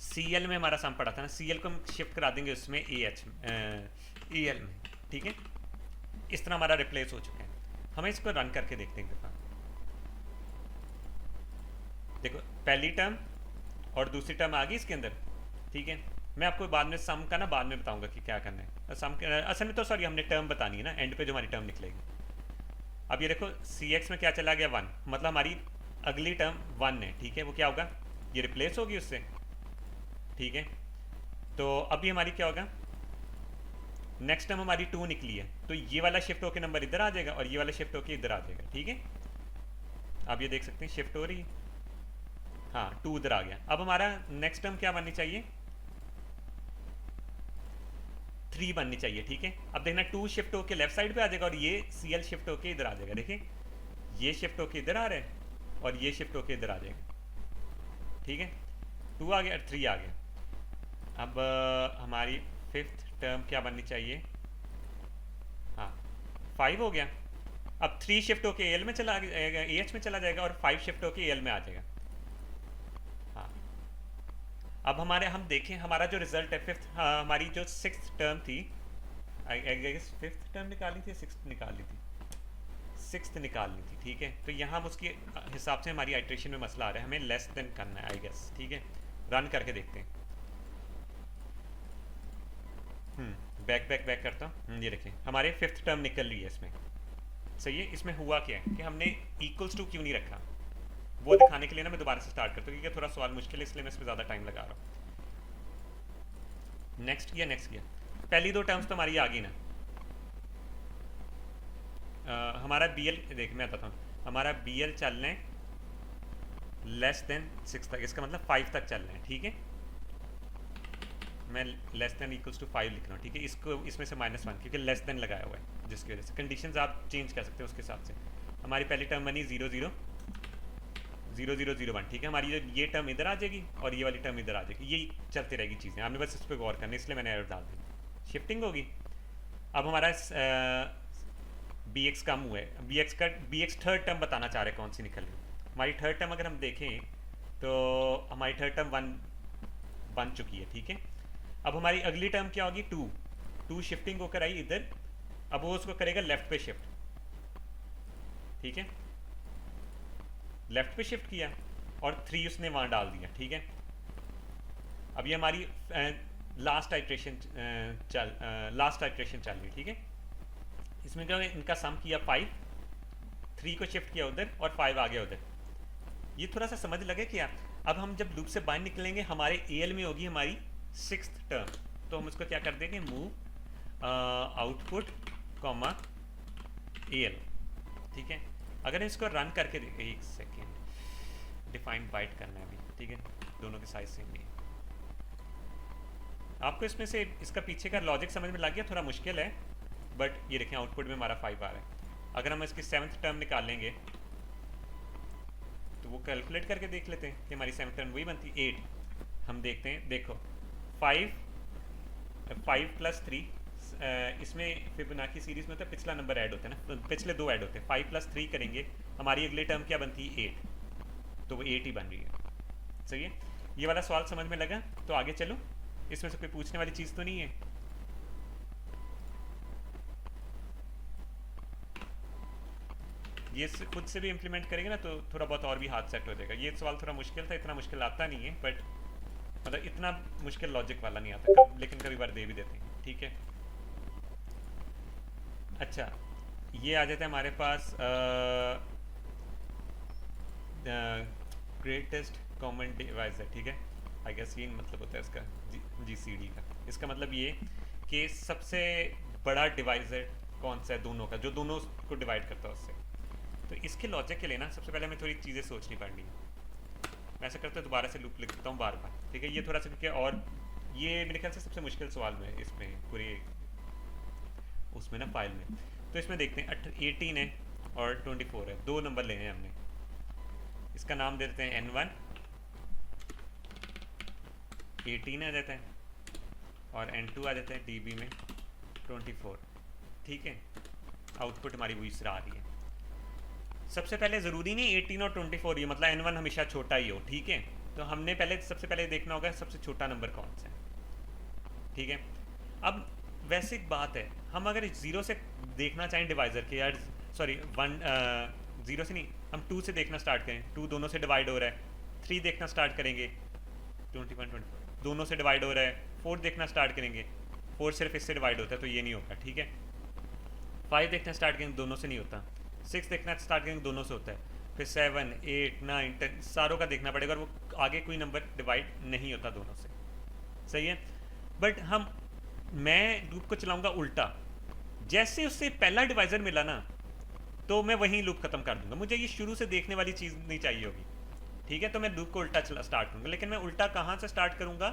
सी एल में हमारा सम पड़ा था ना, सी एल को हम शिफ्ट करा देंगे उसमें ए एल में, ठीक है। इस तरह हमारा रिप्लेस हो चुका है। हमें इसको रन करके देखते हैं एक दफ़ा। देखो पहली टर्म और दूसरी टर्म आ गई इसके अंदर, ठीक है। मैं आपको बाद में सम का ना बाद में बताऊंगा कि क्या करना है। सम असल में तो सॉरी हमने टर्म बतानी है ना, एंड पे जो हमारी टर्म निकलेगी। अब ये देखो सी एक्स में क्या चला गया 1, मतलब हमारी अगली टर्म 1 है, ठीक है। वो क्या होगा, ये रिप्लेस होगी उससे, ठीक है। तो अभी हमारी क्या होगा, नेक्स्ट टर्म हमारी 2 निकली है, तो ये वाला शिफ्ट होकर नंबर इधर आ जाएगा और ये वाला शिफ्ट होकर इधर आ जाएगा, ठीक है। आप ये देख सकते हैं शिफ्ट हो रही है, हाँ 2 उधर आ गया। अब हमारा नेक्स्ट टर्म क्या बननी चाहिए, 3 बननी चाहिए, ठीक है। अब देखना 2 शिफ्ट होकर लेफ्ट साइड पे आ जाएगा और ये सी एल शिफ्ट होकर इधर आ जाएगा। देखिए ये शिफ्ट होकर इधर आ रहा है और ये शिफ्ट होकर इधर आ जाएगा, ठीक है। 2 आ गया और 3 आ गया। अब हमारी 5th टर्म क्या बननी चाहिए, हाँ 5 हो गया। अब 3 शिफ्ट होके एल में चला जाएगा, ए एच में चला जाएगा और 5 शिफ्ट होके एल में आ जाएगा, हाँ। अब हमारे हम देखें हमारा जो रिजल्ट है 5th, हाँ हमारी जो 6th टर्म थी, आई गेस 5th टर्म निकाली थी, 6th निकाली थी, 6th निकालनी थी, ठीक है। तो यहाँ हम उसके हिसाब से हमारी आइट्रेशन में मसला आ रहा है, हमें लेस देन करना है आई गेस, ठीक है। रन करके देखते हैं। बैक बैक बैक करता हूँ, ये देखें हमारे 5th टर्म निकल रही है इसमें, सही है। इसमें हुआ क्या है कि हमने इक्वल्स टू क्यों नहीं रखा, वो दिखाने के लिए ना मैं दोबारा से स्टार्ट करता हूँ, क्योंकि थोड़ा सवाल मुश्किल है इसलिए मैं इसमें ज़्यादा टाइम लगा रहा हूँ। नेक्स्ट किया, पहली 2 टर्म्स तो हमारी आ गई ना। हमारा बी एल देख मैं बताता हूँ, हमारा बी एल चलना है लेस देन 6 तक, इसका मतलब 5 तक चलना है, ठीक है। मैं लेस देन इक्वल्स टू 5 लिख रहा हूँ, ठीक है। इसको इसमें से -1 क्योंकि लेस देन लगाया हुआ है, जिसकी वजह से कंडीशंस आप चेंज कर सकते हैं उसके हिसाब से। हमारी पहली टर्म बनी 0 0 0 0 0 1, ठीक है। हमारी ये टर्म इधर आ जाएगी और ये वाली टर्म इधर आ जाएगी, यही चलती रहेगी चीज़ें। आपने बस इस पर गौर करना, इसलिए मैंने एरर डाल दी, शिफ्टिंग होगी। अब हमारा बी एक्स कम हुआ है, बी एक्स थर्ड टर्म बताना चाह रहे हैं कौन सी निकल रही। हमारी थर्ड टर्म अगर हम देखें तो हमारी थर्ड टर्म 1 बन चुकी है, ठीक है। अब हमारी अगली टर्म क्या होगी, 2 शिफ्टिंग होकर आई इधर, अब वो उसको करेगा लेफ्ट पे शिफ्ट, ठीक है। लेफ्ट पे शिफ्ट किया और 3 उसने वहाँ डाल दिया, ठीक है। अब ये हमारी लास्ट आइट्रेशन चल रही, ठीक है। इसमें क्या इनका सम किया 5, 3 को शिफ्ट किया उधर और 5 आ गया उधर। ये थोड़ा सा समझ लगे क्या। अब हम जब लूप से बाहर निकलेंगे हमारे ए एल में होगी हमारी 6th टर्म, तो हम इसको क्या कर देंगे, move output comma A L, ठीक है। अगर हम इसको रन करके देखें, एक सेकेंड, डिफाइंड बाइट करना है अभी, ठीक है। दोनों के साइज सेम नहीं है। आपको इसमें से इसका पीछे का लॉजिक समझ में लग गया, थोड़ा मुश्किल है, बट ये देखें आउटपुट में हमारा 5 आ रहा है। अगर हम इसकी 7th टर्म निकालेंगे तो वो कैलकुलेट करके देख लेते हैं कि हमारी 7th टर्म वही बनती 8। हम देखते हैं, देखो 5 + 3, इसमें फिबोनाची सीरीज में तो पिछला नंबर ऐड होता है ना, पिछले 2 ऐड होते हैं। 5 + 3 करेंगे, हमारी अगली टर्म क्या बनती है 8, तो वो 8 ही बन रही है, सही है। ये वाला सवाल समझ में लगा, तो आगे चलो। इसमें से कोई पूछने वाली चीज़ तो नहीं है। ये खुद से भी इम्प्लीमेंट करेंगे ना तो थोड़ा बहुत और भी हाथ सेट हो जाएगा। ये सवाल थोड़ा मुश्किल था, इतना मुश्किल आता नहीं है, बट मतलब इतना मुश्किल लॉजिक वाला नहीं आता, लेकिन कभी बार दे भी देते हैं, ठीक है। अच्छा, ये आ जाता है हमारे पास ग्रेटेस्ट कॉमन डिवाइजर, ठीक है। आई गेस ये मतलब होता है इसका GCD का। इसका मतलब ये कि सबसे बड़ा डिवाइजर कौन सा है दोनों का, जो दोनों को डिवाइड करता है उससे। तो इसके लॉजिक के लिए ना सबसे पहले हमें थोड़ी चीज़ें सोचनी पड़नी है। मैं ऐसा करता हूँ दोबारा से लूप लिखता हूँ बार बार, ठीक है। ये थोड़ा सा क्योंकि और ये मेरे ख्याल से सबसे मुश्किल सवाल में इसमें पूरे उसमें ना फाइल में। तो इसमें देखते हैं 18 है और 24 है, 2 नंबर लेने हैं हमने। इसका नाम दे देते हैं N1, 18 आ जाता है, और N2 आ जाता है dB में 24। ठीक है, आउटपुट हमारी वो इस तरह आ रही है। सबसे पहले ज़रूरी नहीं 18 और 24 ही, मतलब N1 हमेशा छोटा ही हो। ठीक है, तो हमने सबसे पहले देखना होगा सबसे छोटा नंबर कौन सा है। ठीक है, अब वैसे एक बात है, हम अगर 0 से देखना चाहें डिवाइज़र के, यार सॉरी 0 से नहीं, हम 2 से देखना स्टार्ट करें, 2 दोनों से डिवाइड हो रहा है, 3 देखना स्टार्ट करेंगे, 21 24 दोनों से डिवाइड हो रहा है, 4 देखना स्टार्ट करेंगे, 4 सिर्फ इससे डिवाइड होता है तो ये नहीं होगा। ठीक है, 5 देखना स्टार्ट करेंगे, दोनों से नहीं होता, 6 देखना स्टार्ट करेंगे, दोनों से होता है, फिर 7 8 9 10 सारों का देखना पड़ेगा, और वो आगे कोई नंबर डिवाइड नहीं होता दोनों से। सही है, बट मैं लूप को चलाऊंगा उल्टा। जैसे उससे पहला डिवाइज़र मिला ना, तो मैं वहीं लूप खत्म कर दूंगा, मुझे ये शुरू से देखने वाली चीज़ नहीं चाहिए होगी। ठीक है, तो मैं लूप को उल्टा स्टार्ट करूंगा, लेकिन मैं उल्टा कहाँ से स्टार्ट करूंगा,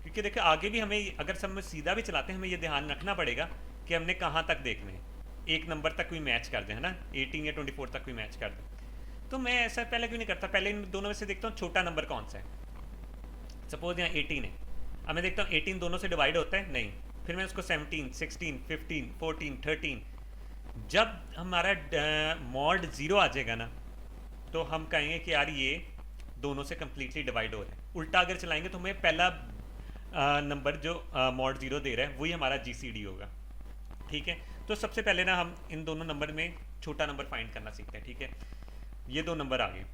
क्योंकि देखिए आगे भी हमें, अगर सब में सीधा भी चलाते हैं, हमें ये ध्यान रखना पड़ेगा कि हमने कहाँ तक देखने हैं, एक नंबर तक कोई मैच कर दे, है ना, 18 या 24 तक कोई मैच कर दे। तो मैं ऐसा पहले क्यों नहीं करता, पहले इन दोनों में से देखता हूँ छोटा नंबर कौन सा है। सपोज यहाँ 18 है, अब मैं देखता हूँ 18 दोनों से डिवाइड होता है, नहीं, फिर मैं उसको 17 16 15 14 13, जब हमारा मॉड 0 आ जाएगा ना, तो हम कहेंगे कि यार ये दोनों से कम्प्लीटली डिवाइड हो रहा है। उल्टा अगर चलाएंगे तो हमें पहला नंबर जो मॉड 0 दे रहा है वही हमारा GCD होगा। ठीक है, तो सबसे पहले ना हम इन दोनों नंबर में छोटा नंबर फाइंड करना सीखते हैं। ठीक है, ये 2 नंबर आ गए।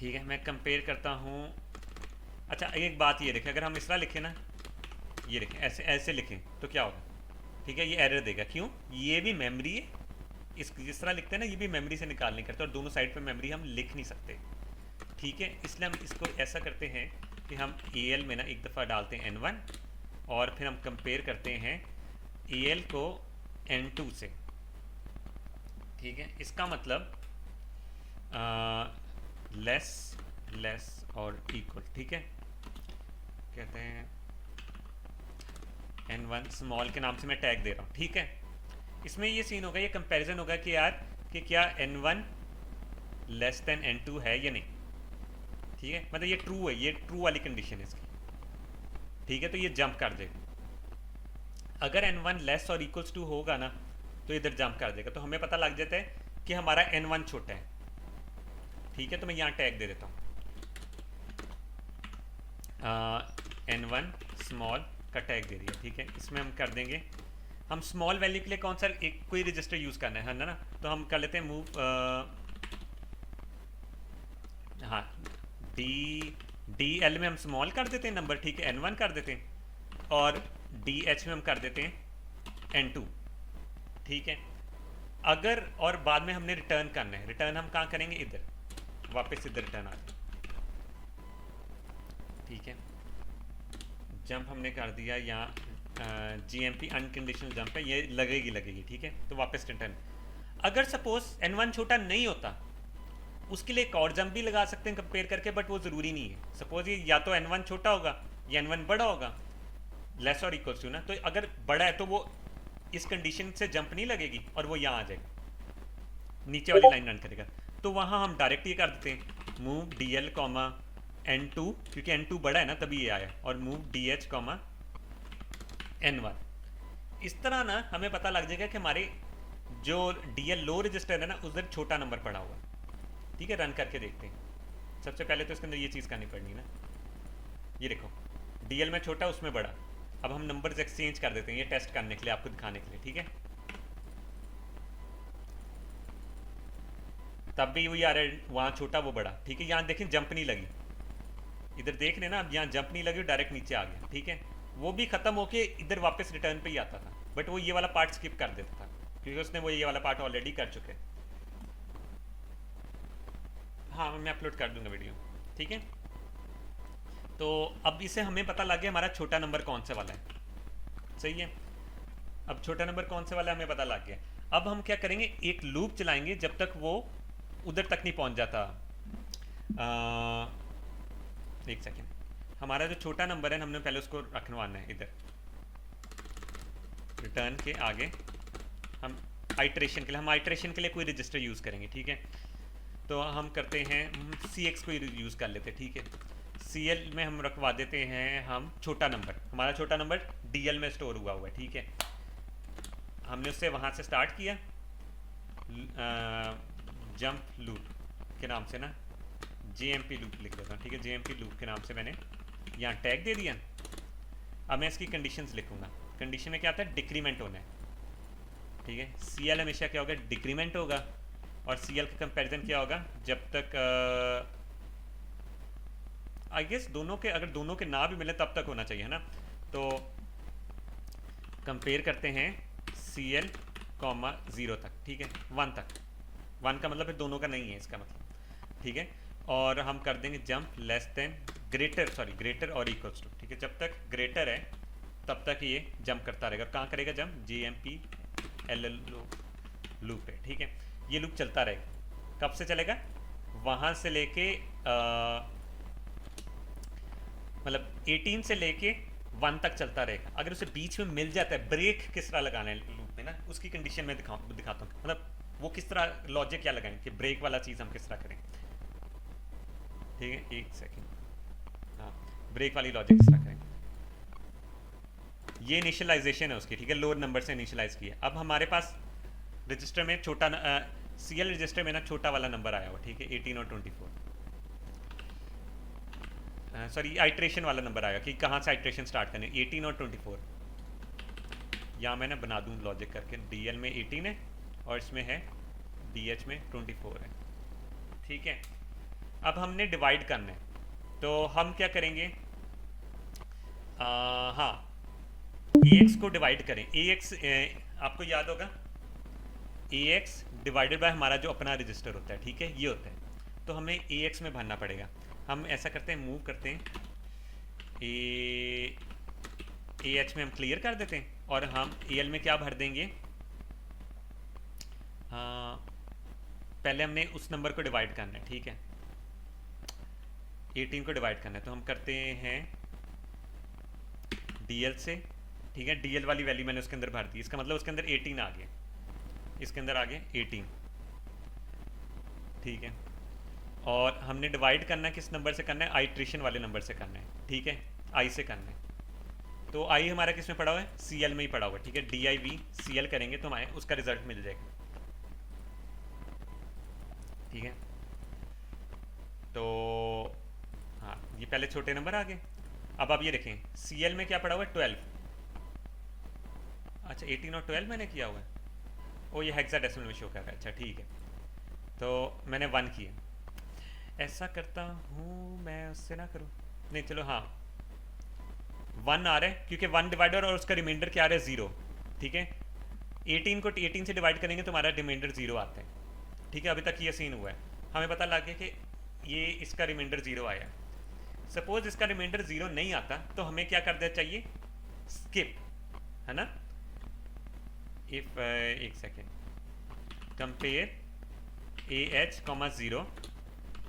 ठीक है, मैं कंपेयर करता हूँ। अच्छा, एक बात ये देखें, अगर हम इस तरह लिखें ना, ये लिखें, ऐसे ऐसे लिखें तो क्या होगा। ठीक है, ये एरर देगा, क्यों, ये भी मेमोरी है, जिस तरह लिखते हैं ना, ये भी मेमोरी से निकालने करते हैं, और दोनों साइड पे मेमोरी हम लिख नहीं सकते। ठीक है, इसलिए हम इसको ऐसा करते हैं कि हम AL में ना एक दफ़ा डालते हैं N1, और फिर हम कंपेयर करते हैं AL को N2 से। ठीक है, इसका मतलब लेस लेस और इक्वल। ठीक है, कहते हैं N1 स्मॉल के नाम से मैं टैग दे रहा हूँ। ठीक है, इसमें ये सीन होगा, ये कंपैरिजन होगा कि यार कि क्या N1 लेस देन N2 है या नहीं। ठीक है, मतलब ये ट्रू है, ये ट्रू वाली कंडीशन है इसकी। ठीक है, तो ये जंप कर देगा। अगर N1 लेस और इक्वल्स टू होगा ना, तो इधर जंप कर देगा, तो हमें पता लग जाता है कि हमारा N1 छोटा है। ठीक है, तो मैं यहाँ टैग दे देता हूँ N1 स्मॉल का टैग दे दिया। ठीक है, इसमें हम कर देंगे, हम स्मॉल वैल्यू के लिए कौन सा एक कोई रजिस्टर यूज़ करना है ना, तो हम कर लेते हैं मूव हाँ DL में हम स्मॉल कर देते हैं नंबर। ठीक है, N1 कर देते हैं, और DH में हम कर देते हैं N2। ठीक है, अगर और बाद में हमने रिटर्न करना है, रिटर्न हम कहाँ करेंगे, इधर वापस इधर रिटर्न आ जाए। ठीक है, जंप हमने कर दिया यहाँ, GMP अनकंडीशनल जंप है, ये लगेगी। ठीक है, तो वापस रिटर्न। अगर सपोज N1 छोटा नहीं होता, उसके लिए एक और जंप भी लगा सकते हैं कंपेयर करके, बट वो ज़रूरी नहीं है। सपोज ये या तो N1 छोटा होगा या N1 बड़ा होगा, लेस और इक्वल्स टू ना, तो अगर बड़ा है तो वो इस कंडीशन से जंप नहीं लगेगी, और वो यहाँ आ जाएगा, नीचे वाली लाइन रन करेगा। तो वहाँ हम डायरेक्ट ये कर देते हैं मूव DL कॉमा N2, क्योंकि N2 बड़ा है ना तभी ये आया, और मूव DH कॉमा N1। इस तरह ना हमें पता लग जाएगा कि हमारे जो DL लो रजिस्टर है ना, उधर छोटा नंबर पड़ा हुआ। ठीक है, रन करके देखते हैं। सबसे पहले तो इसके अंदर ये चीज़ करनी पड़नी ना, ये देखो DL में छोटा उसमें बड़ा। अब हम नंबर्स एक्सचेंज कर देते हैं, ये टेस्ट करने के लिए, आपको दिखाने के लिए। ठीक है, तब भी वही आ रहा है, वहाँ छोटा वो बड़ा। ठीक है, यहाँ देखें जंप नहीं लगी, इधर देख रहे ना, अब यहाँ जंप नहीं लगी, डायरेक्ट नीचे आ गया। ठीक है, वो भी ख़त्म होके इधर वापस रिटर्न पे ही आता था, बट वो ये वाला पार्ट स्किप कर देता था, क्योंकि उसने वो ये वाला पार्ट ऑलरेडी कर चुके हैं। हाँ, मैं अपलोड कर दूंगा वीडियो। ठीक है, तो अब इसे हमें पता लग गया हमारा छोटा नंबर कौन से वाला है। सही है, अब छोटा नंबर कौन से वाला हमें पता लग गया। अब हम क्या करेंगे, एक लूप चलाएंगे जब तक वो उधर तक नहीं पहुंच जाता। एक सेकेंड, हमारा जो छोटा नंबर है हमने पहले उसको रखवाना है इधर, रिटर्न के आगे हम आइट्रेशन के लिए, हम आइट्रेशन के लिए कोई रजिस्टर यूज़ करेंगे, ठीक है। तो हम करते हैं सी एक्स को यूज़ कर लेते हैं, ठीक है। सी एल में हम रखवा देते हैं हम छोटा नंबर, हमारा छोटा नंबर डी एल में स्टोर हुआ है, ठीक है। हमने उससे वहाँ से स्टार्ट किया जंप लूप के नाम से ना, JMP लूप लिख देता हूँ, ठीक है। JMP लूप के नाम से मैंने यहाँ टैग दे दिया। अब मैं इसकी कंडीशंस लिखूँगा। कंडीशन में क्या आता है, डिक्रीमेंट होना है, ठीक है। CL हमेशा क्या होगा, डिक्रीमेंट होगा। और CL का कंपैरिजन क्या होगा, जब तक आई गेस दोनों के, अगर दोनों के ना भी मिले तब तक होना चाहिए, है ना। तो कंपेयर करते हैं CL, 0 तक, ठीक है, 1 तक। 1 का मतलब फिर दोनों का नहीं है इसका मतलब, ठीक है। और हम कर देंगे जंप लेस देन ग्रेटर और इक्वल्स टू, ठीक है। जब तक ग्रेटर है तब तक ये जंप करता रहेगा। कहाँ करेगा जंप, JMP LL लूप है, ठीक है। ये लूप चलता रहेगा। कब से चलेगा, वहाँ से लेके मतलब 18 से लेके 1 तक चलता रहेगा। अगर उसे बीच में मिल जाता है, ब्रेक किस तरह लगाना है लूप में ना, उसकी कंडीशन में दिखाता हूँ, मतलब वो किस तरह लॉजिक क्या लगाएं कि ब्रेक वाला चीज़ हम किस तरह करें, ठीक है। एक सेकेंड, हाँ, ब्रेक वाली लॉजिक किस तरह करें। ये इनिशियलाइजेशन है उसकी, ठीक है, लोअर नंबर से इनिशियलाइज किया। अब हमारे पास रजिस्टर में छोटा CL रजिस्टर में ना छोटा वाला नंबर आया हुआ, ठीक है, 18 और 24, सॉरी आइट्रेशन वाला नंबर आया कि कहाँ से आइट्रेशन स्टार्ट करनी, 18 और 24। यहाँ मैं ना बना दूँ लॉजिक करके, DL में 18 है और इसमें है DH में 24 है, ठीक है। अब हमने डिवाइड करना है, तो हम क्या करेंगे, हाँ, AX को डिवाइड करें। AX आपको याद होगा, AX डिवाइडेड बाय हमारा जो अपना रजिस्टर होता है, ठीक है, ये होता है। तो हमें AX में भरना पड़ेगा। हम ऐसा करते हैं, मूव करते हैं, AH में हम क्लियर कर देते हैं और हम AL में क्या भर देंगे, पहले हमने उस नंबर को डिवाइड करना है, ठीक है, 18 को डिवाइड करना है। तो हम करते हैं DL से, ठीक है। DL वाली वैल्यू मैंने उसके अंदर भर दी, इसका मतलब उसके अंदर 18 आ गया, इसके अंदर आ गया 18, ठीक है। और हमने डिवाइड करना है, किस नंबर से करना है, आइट्रेशन वाले नंबर से करना है, ठीक है, I से करना है। तो I हमारा किस में पड़ा हुआ है, CL में ही पड़ा हुआ है, ठीक है। DIV CL करेंगे तो हमारे उसका रिजल्ट मिल जाएगा, ठीक है। तो हाँ, ये पहले छोटे नंबर आ गए। अब आप ये देखें, CL में क्या पड़ा हुआ है, 12। अच्छा, 18 और 12 मैंने किया हुआ है, ओ ये हेक्साडेसिमल में शो कर रहा है, अच्छा ठीक है। तो मैंने 1 किया, ऐसा करता हूँ मैं, उससे ना करूँ, नहीं चलो, हाँ 1 आ रहा है क्योंकि 1 डिवाइडर और उसका रिमाइंडर क्या आ रहा है, 0, ठीक है। 18 को 18 से डिवाइड करेंगे तो हमारा रिमाइंडर 0 आता है, ठीक है। अभी तक ये सीन हुआ है, हमें पता लग गया कि ये इसका रिमाइंडर 0 आया। सपोज इसका रिमाइंडर 0 नहीं आता तो हमें क्या कर देना चाहिए, स्किप, है ना। इफ एक second, compare AH, 0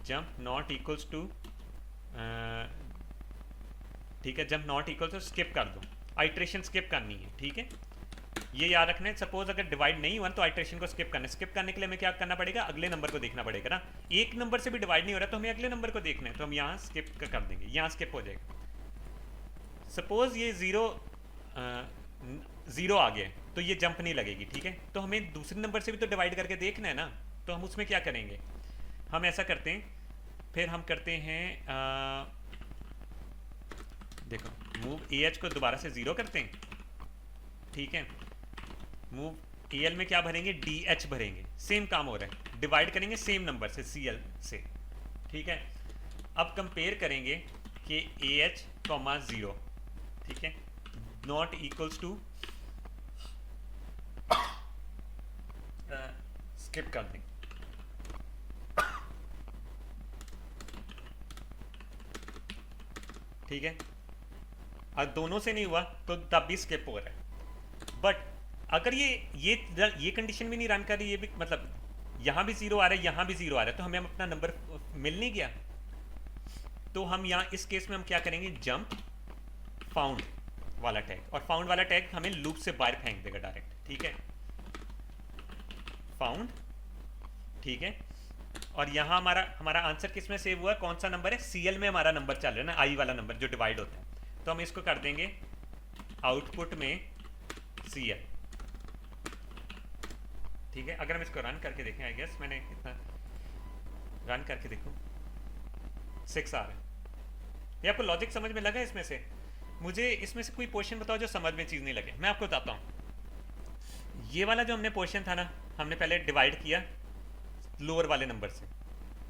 jump not equals to, ठीक है, jump not equals to skip कर दो, आइट्रेशन स्किप करनी है, ठीक है। ये याद रखना है, सपोज अगर डिवाइड नहीं हुआ तो आइट्रेशन को स्किप करना है। स्किप करने के लिए हमें क्या करना पड़ेगा, अगले नंबर को देखना पड़ेगा ना। एक नंबर से भी डिवाइड नहीं हो रहा तो हमें अगले नंबर को देखना है, तो हम यहाँ स्किप कर देंगे, यहाँ स्किप हो जाएगा। सपोज ये 0 आ गया तो ये जंप नहीं लगेगी, ठीक है। तो हमें दूसरे नंबर से भी तो डिवाइड करके देखना है ना, तो हम उसमें क्या करेंगे, हम ऐसा करते हैं, फिर हम करते हैं देखो, मूव AH को दोबारा से 0 करते हैं, ठीक है। मूव AL में क्या भरेंगे, DH भरेंगे, सेम काम हो रहा है, डिवाइड करेंगे सेम नंबर से, CL से, ठीक है। अब कंपेयर करेंगे कि AH, 0, ठीक है, नॉट इक्वल्स टू, स्किप कर देंगे, ठीक है। अब दोनों से नहीं हुआ तो तब भी स्किप हो रहा है। बट अगर ये कंडीशन भी नहीं रन कर रही, ये भी मतलब यहाँ भी 0 आ रहा है, यहाँ भी 0 आ रहा है, तो हमें अपना नंबर मिल नहीं गया। तो हम यहाँ इस केस में हम क्या करेंगे, जंप फाउंड वाला टैग, और फाउंड वाला टैग हमें लूप से बाहर फेंक देगा डायरेक्ट, ठीक है। फाउंड, ठीक है। और यहाँ हमारा हमारा आंसर किस में सेव हुआ है, कौन सा नंबर है, सीएल में हमारा नंबर चल रहा है ना, आई वाला नंबर जो डिवाइड होता है। तो हम इसको कर देंगे आउटपुट में सीएल, ठीक है। अगर हम इसको रन करके देखें, आई गेस मैंने कितना रन करके देखूं, 6 आ रहा है। ये आपको लॉजिक समझ में लगा इसमें से? मुझे इसमें से कोई पोर्शन बताओ जो समझ में चीज़ नहीं लगे। मैं आपको बताता हूँ, ये वाला जो हमने पोर्शन था ना, हमने पहले डिवाइड किया लोअर वाले नंबर से,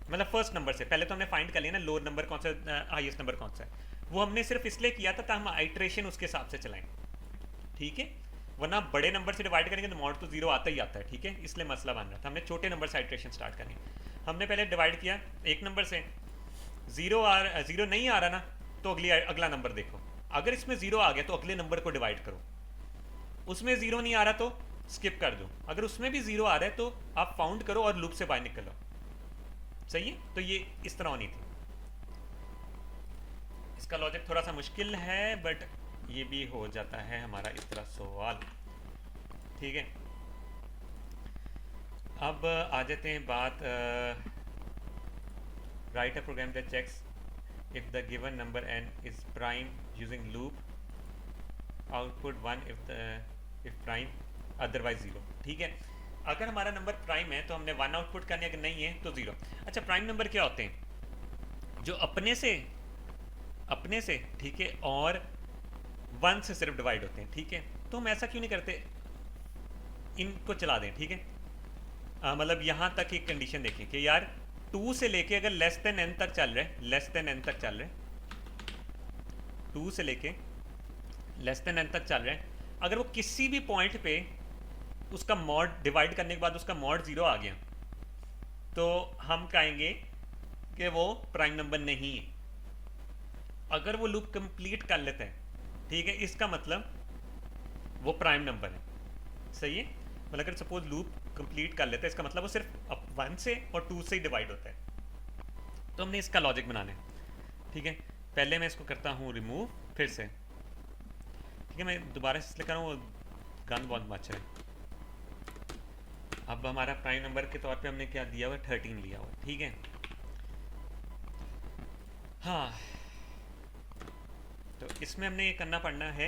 मतलब फर्स्ट नंबर से। पहले तो हमने फाइंड कर लिया ना लोअर नंबर कौन सा, हाईएस्ट नंबर कौन सा है। वो हमने सिर्फ इसलिए किया था हम आइट्रेशन उसके हिसाब से चलाएं, ठीक है। वरना बड़े नंबर से डिवाइड करेंगे तो मॉड तो जीरो आता ही आता है, ठीक है। इसलिए मसला बन रहा था, हमने छोटे नंबर से आइट्रेशन स्टार्ट करनी। हमने पहले डिवाइड किया एक नंबर से, जीरो नहीं आ रहा ना, तो अगला नंबर देखो। अगर इसमें जीरो आ गया तो अगले नंबर को डिवाइड करो। उसमें जीरो नहीं आ रहा तो स्किप कर दो। अगर उसमें भी जीरो आ रहा है तो आप फाउंड करो और लूप से बाहर निकलो, सही है। तो ये इस तरह होनी थी। इसका लॉजिक थोड़ा सा मुश्किल है, बट ये भी हो जाता है हमारा इस तरह सवाल, ठीक है। अब आ जाते हैं बात, write a program that checks if the given number n is prime using loop, output 1 if prime otherwise 0, ठीक है। अगर हमारा नंबर प्राइम है तो हमने 1 आउटपुट करनी है, अगर नहीं है तो 0। अच्छा, प्राइम नंबर क्या होते हैं, जो अपने से ठीक है और 1 से सिर्फ डिवाइड होते हैं, ठीक है। तो हम ऐसा क्यों नहीं करते, इनको चला दें, ठीक है। मतलब यहाँ तक एक कंडीशन देखें कि यार 2 से लेके अगर लेस देन n तक चल रहे हैं, लेस देन n तक चल रहे हैं, 2 से लेके लेस देन n तक चल रहे हैं, अगर वो किसी भी पॉइंट पे उसका मॉड डिवाइड करने के बाद उसका मॉड 0 आ गया, तो हम कहेंगे कि वो प्राइम नंबर नहीं है। अगर वो लूप कंप्लीट कर लेते हैं, ठीक है, इसका मतलब वो प्राइम नंबर है, सही है। मतलब अगर सपोज लूप कंप्लीट कर लेते हैं, इसका मतलब वो सिर्फ 1 से और 2 से ही डिवाइड होता है। तो हमने इसका लॉजिक बनाना है, ठीक है। पहले मैं इसको करता हूँ रिमूव, फिर से, ठीक है। मैं दोबारा से इसलिए कर रहा हूँ, गन बहुत मच रहा है। अब हमारा प्राइम नंबर के तौर पे हमने क्या दिया हुआ, 13 लिया हुआ, ठीक है। हाँ, तो इसमें हमने ये करना पड़ना है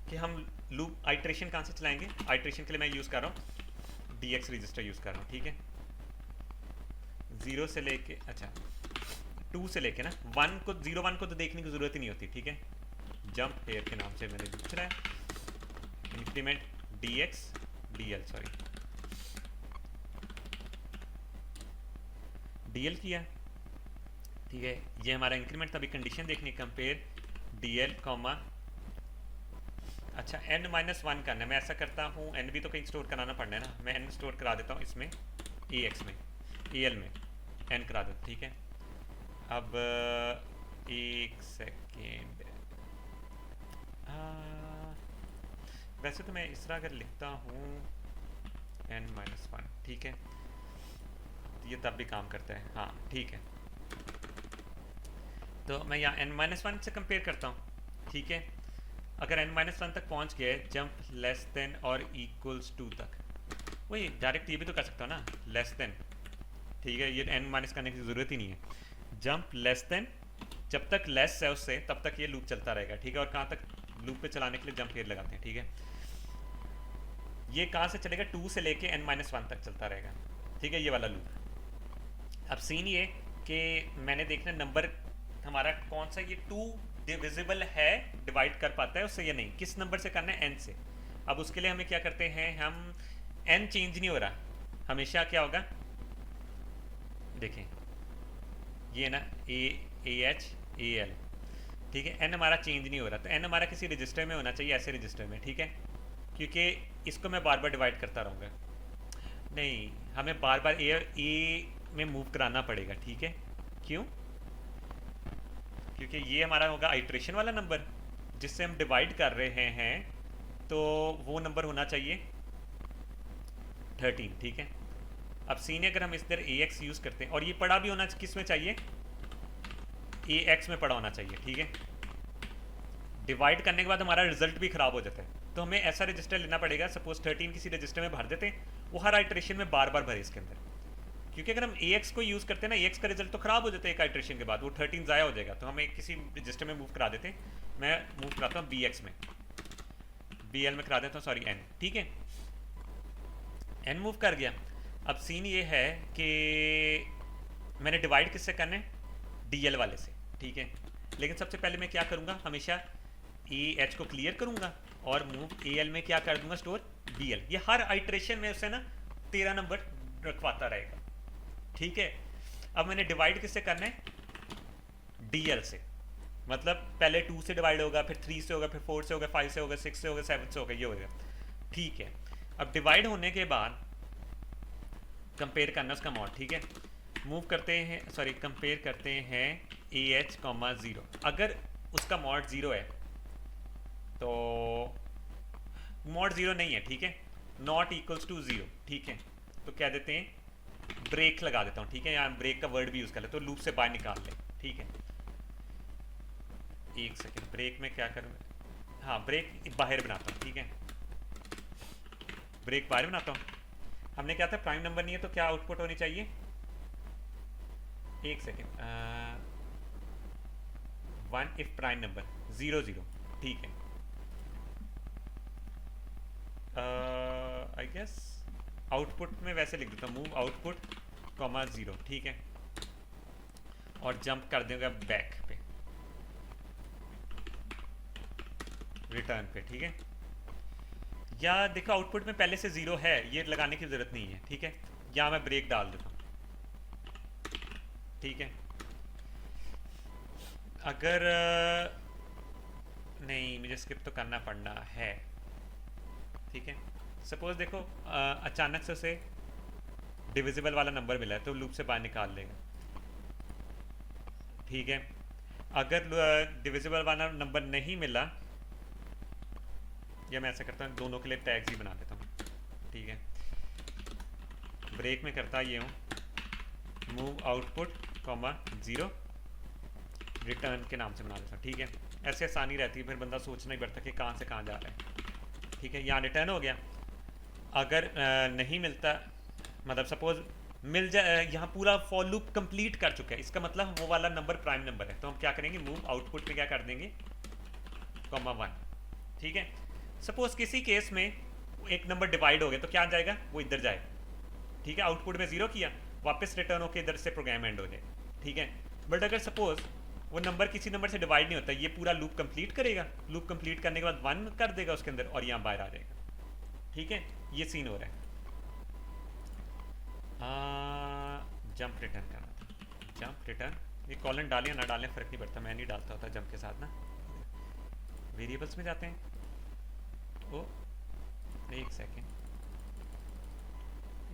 कि हम लूप आइट्रेशन कहाँ से चलाएंगे। आइट्रेशन के लिए मैं यूज़ कर रहा हूँ DX रजिस्टर यूज़ कर रहा हूँ, ठीक है। 0 से लेके, अच्छा 2 से लेके ना 1 को, 1 को तो देखने की ज़रूरत ही नहीं होती, ठीक है। जंप हेयर के नाम से मैंने लिख रहा है, इंक्रीमेंट DL किया, ठीक है। ये हमारा इंक्रीमेंट था। अभी कंडीशन देखनी, कंपेयर DL कॉमा, अच्छा n-1 करना है। मैं ऐसा करता हूँ, n भी तो कहीं स्टोर कराना पड़ना है ना, मैं n स्टोर करा देता हूँ इसमें, AX में, AL में n करा देता हूँ, ठीक है। अब एक सेकेंड, वैसे तो मैं इस तरह अगर लिखता हूँ n-1, ठीक है, ये तब भी काम करता है, हाँ ठीक है। तो मैं यहाँ n-1 से कंपेयर करता हूँ, ठीक है। अगर n-1 तक पहुँच गए, जंप लेस देन और इक्वल्स 2 तक, वही डायरेक्ट ये भी तो कर सकता हूँ ना, लेस देन, ठीक है। ये n- करने की ज़रूरत ही नहीं है। जंप लेस देन, जब तक लेस है उससे तब तक ये लूप चलता रहेगा, ठीक है। और कहाँ तक लूप पे चलाने के लिए जंप हेयर लगाते हैं, ठीक है। ये कहाँ से चलेगा, 2 से लेके n-1 तक चलता रहेगा, ठीक है, ये वाला लूप। अब सीन ये कि मैंने देखना नंबर हमारा कौन सा, ये 2 डिविजिबल है, डिवाइड कर पाता है उससे या नहीं, किस नंबर से करना है, n से। अब उसके लिए हमें क्या करते हैं, हम n चेंज नहीं हो रहा, हमेशा क्या होगा, देखें ये ना AH AL, ठीक है। n हमारा चेंज नहीं हो रहा, तो n हमारा किसी रजिस्टर में होना चाहिए, ऐसे रजिस्टर में, ठीक है, क्योंकि इसको मैं बार बार डिवाइड करता रहूँगा। नहीं, हमें बार बार A में मूव कराना पड़ेगा, ठीक है। क्यों, क्योंकि ये हमारा होगा आइट्रेशन वाला नंबर जिससे हम डिवाइड कर रहे हैं, तो वो नंबर होना चाहिए 13, ठीक है। अब सीने अगर हम इस तरह AX यूज़ करते हैं, और ये पड़ा भी होना किस में चाहिए, AX में पड़ा होना चाहिए, ठीक है। डिवाइड करने के बाद हमारा रिजल्ट भी ख़राब हो जाता है, तो हमें ऐसा रजिस्टर लेना पड़ेगा। सपोज 13 किसी रजिस्टर में भर देते हैं वो हर आइट्रेशन में बार बार भरे इसके अंदर, क्योंकि अगर हम ए एक्स को यूज़ करते हैं ना, ए एक्स का रिजल्ट तो ख़राब हो जाता है एक आइट्रेशन के बाद, वो 13 ज़ाया हो जाएगा। तो हम एक किसी रजिस्टर में मूव करा देते हैं, मैं मूव कराता हूँ बी एक्स में, बी एल में करा देता हूँ, सॉरी एन, ठीक है, एन मूव कर गया। अब सीन ये है कि मैंने डिवाइड किससे करना है, डी एल वाले से, ठीक है। लेकिन सबसे पहले मैं क्या करूँगा, हमेशा ए एच को क्लियर करूँगा और मूव ए एल में क्या कर दूंगा, स्टोर बी एल। ये हर आइट्रेशन में उससे ना 13 नंबर रखवाता रहेगा, ठीक है। अब मैंने डिवाइड किससे करना है, डी एल से, मतलब पहले 2 से डिवाइड होगा, फिर 3 से होगा, फिर 4 से होगा, 5 से होगा, 6 से होगा, 7 से होगा, ये होगा, ठीक है। अब डिवाइड होने के बाद कंपेयर करना उसका मॉड, ठीक है। मूव करते हैं, सॉरी कंपेयर करते हैं ए एच कॉमा ज़ीरो। अगर उसका मॉड ज़ीरो है तो मॉड ज़ीरो नहीं है, ठीक है, नॉट इक्वल्स टू ज़ीरो, ठीक है, तो क्या देते हैं, ब्रेक लगा देता हूँ, ठीक है, यहाँ ब्रेक का वर्ड भी यूज़ कर ले, तो लूप से बाहर निकाल ले, ठीक है। एक सेकेंड, ब्रेक में क्या करूँ, हाँ ब्रेक बाहर बनाता हूँ, ठीक है, ब्रेक बाहर बनाता हूँ। हमने क्या था, प्राइम नंबर नहीं है तो क्या आउटपुट होनी चाहिए, एक सेकेंड, 1 इफ प्राइम नंबर 0 0, ठीक है। आई गेस आउटपुट में वैसे लिख देता हूँ, मूव आउटपुट कॉमा 0, ठीक है, और जंप कर देगा बैक पे, रिटर्न पे, ठीक है। या देखो आउटपुट में पहले से 0 है, ये लगाने की ज़रूरत नहीं है, ठीक है। या मैं ब्रेक डाल देता हूँ, ठीक है। अगर नहीं, मुझे स्किप तो करना पड़ना है, ठीक है। सपोज देखो अचानक से उसे डिविजिबल वाला नंबर मिला है तो लूप से बाहर निकाल लेगा, ठीक है। अगर डिविजिबल वाला नंबर नहीं मिला, या मैं ऐसा करता हूँ दोनों के लिए टैग्स ही बना देता हूँ, ठीक है। ब्रेक में करता ये हूँ, मूव आउटपुट कॉमा 0 रिटर्न के नाम से बना देता हूँ, ठीक है। ऐसे आसानी रहती है, फिर बंदा सोचना ही पड़ता कि कहाँ से कहाँ जा रहा है, ठीक है। यहाँ रिटर्न हो गया। अगर नहीं मिलता, मतलब सपोज मिल जाए, यहाँ पूरा फॉर लूप कंप्लीट कर चुका है, इसका मतलब वो वाला नंबर प्राइम नंबर है, तो हम क्या करेंगे, मूव आउटपुट में क्या कर देंगे, कॉमा 1, ठीक है। सपोज किसी केस में एक नंबर डिवाइड हो गया तो क्या जाएगा, वो इधर जाएगा, ठीक है। आउटपुट में 0 किया, वापस रिटर्न होकर इधर से प्रोग्राम एंड हो जाए, ठीक है। बट अगर सपोज वो नंबर किसी नंबर से डिवाइड नहीं होता, ये पूरा लूप कंप्लीट करेगा, लूप कंप्लीट करने के बाद 1 कर देगा उसके अंदर और यहाँ बाहर आ जाएगा, ठीक है। ये सीन हो रहा है। जंप रिटर्न करना था, जंप रिटर्न, ये कॉलन डालें ना डालें फ़र्क नहीं पड़ता, मैं नहीं डालता होता जंप के साथ ना। वेरिएबल्स में जाते हैं, ओ एक सेकेंड,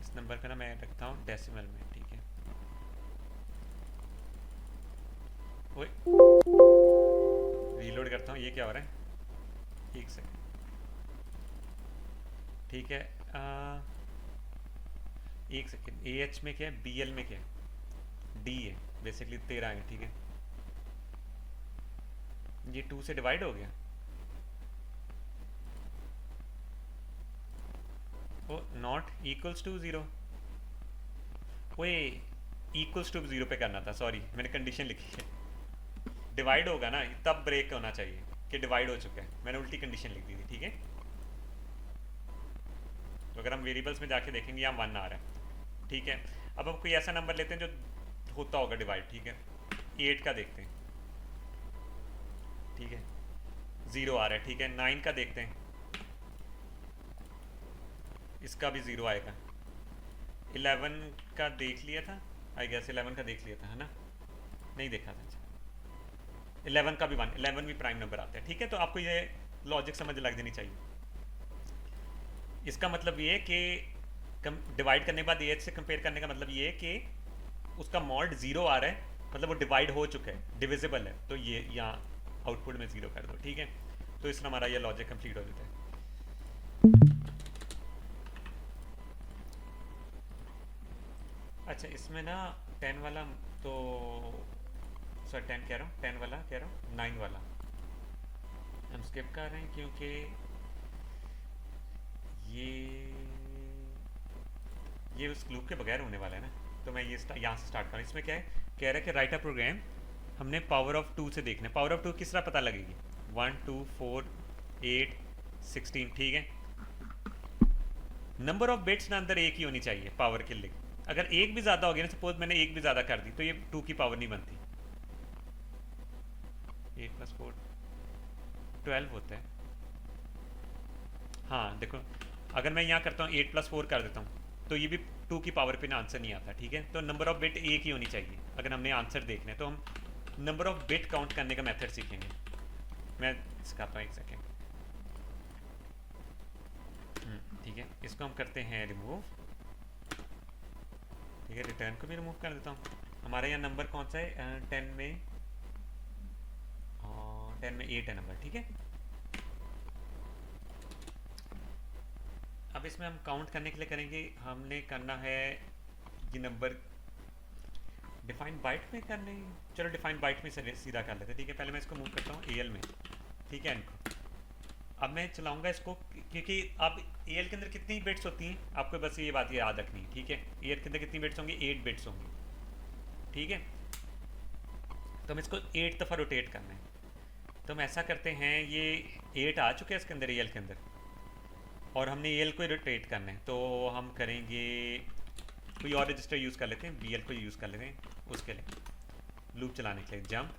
इस नंबर का ना मैं रखता हूँ डेसिमल में, ठीक है। ओए रीलोड करता हूँ, ये क्या हो रहा है, एक सेकेंड, ठीक है। एक सेकेंड, ए एच में क्या है, बी एल में क्या है, डी है, बेसिकली 13 है, ठीक है। ये 2 से डिवाइड हो गया, ओ नॉट इक्वल्स टू 0, ओए इक्वल्स टू 0 पे करना था, सॉरी मैंने कंडीशन लिखी है, डिवाइड होगा ना तब ब्रेक होना चाहिए कि डिवाइड हो चुका है, मैंने उल्टी कंडीशन लिख दी थी, ठीक है। तो अगर हम वेरिएबल्स में जाके देखेंगे यहाँ 1 आ रहा है, ठीक है। अब हम कोई ऐसा नंबर लेते हैं जो होता होगा डिवाइड, ठीक है। 8 का देखते हैं, ठीक है, 0 आ रहा है, ठीक है। 9 का देखते हैं, इसका भी 0 आएगा। 11 का देख लिया था, आई गेस 11 का देख लिया था, है ना, नहीं देखा था, अच्छा। 11 का भी 1, 11 भी प्राइम नंबर आता है, ठीक है। तो आपको ये लॉजिक समझ लग जानी चाहिए। इसका मतलब ये कि डिवाइड करने के बाद एच से कंपेयर करने का मतलब ये कि उसका मॉड 0 आ रहा है, मतलब वो डिवाइड हो चुका है, डिविजिबल है, तो ये यहाँ आउटपुट में 0 कर दो, ठीक है। तो इसमें हमारा ये लॉजिक कंप्लीट हो जाता है। अच्छा इसमें ना 10 वाला तो, सॉरी 10 कह रहा हूँ, 10 वाला कह रहा हूँ, 9 वाला हम स्किप कर रहे हैं क्योंकि ये ये उस लूप के बगैर होने वाला है ना, तो मैं ये यहाँ से स्टार्ट करूँ। इसमें क्या है, कह रहा है कि राइट अ प्रोग्राम, हमने पावर ऑफ टू से देखना है। पावर ऑफ टू किस तरह पता लगेगी, 1 2 4 8 16, ठीक है। नंबर ऑफ बिट्स ना अंदर एक ही होनी चाहिए पावर के लिए। अगर एक भी ज़्यादा हो गया ना, सपोज मैंने एक भी ज़्यादा कर दी, तो ये 2 की पावर नहीं बनती। 8 + 4 12 होता है। हाँ देखो, अगर मैं यहाँ करता हूँ 8 + 4 कर देता हूँ, तो ये भी 2 की पावर पे ना आंसर नहीं आता, ठीक है। तो नंबर ऑफ बिट एक ही होनी चाहिए अगर हमने आंसर देखना है। तो हम नंबर ऑफ बिट काउंट करने का मेथड सीखेंगे। मैं सिखाता हूँ, एक सेकेंड। ठीक है, इसको हम करते हैं रिमूव। ठीक है, रिटर्न को भी रिमूव कर देता हूँ। हमारे यहाँ नंबर कौन सा है, 10 में 8 है नंबर, ठीक है। अब इसमें हम काउंट करने के लिए करेंगे, हमने करना है ये नंबर डिफाइन बाइट में करने। चलो डिफाइन बाइट में सीधा कर लेते हैं, ठीक है। पहले मैं इसको मूव करता हूँ एल में, ठीक है, इनको। अब मैं चलाऊंगा इसको, क्योंकि अब एल के अंदर कितनी बिट्स होती हैं, आपको बस ये बात याद रखनी है, ठीक है। एल के अंदर कितनी बिट्स होंगी, 8 बिट्स होंगी, ठीक है। तो हम इसको 8 दफ़ा रोटेट करना है। तो हम ऐसा करते हैं, ये 8 आ चुके हैं इसके अंदर, एल के अंदर, और हमने एल को रोटेट करना है। तो हम करेंगे, कोई और रजिस्टर यूज़ कर लेते हैं, बी एल को यूज़ कर लेते हैं उसके लिए, लूप चलाने के लिए। जंप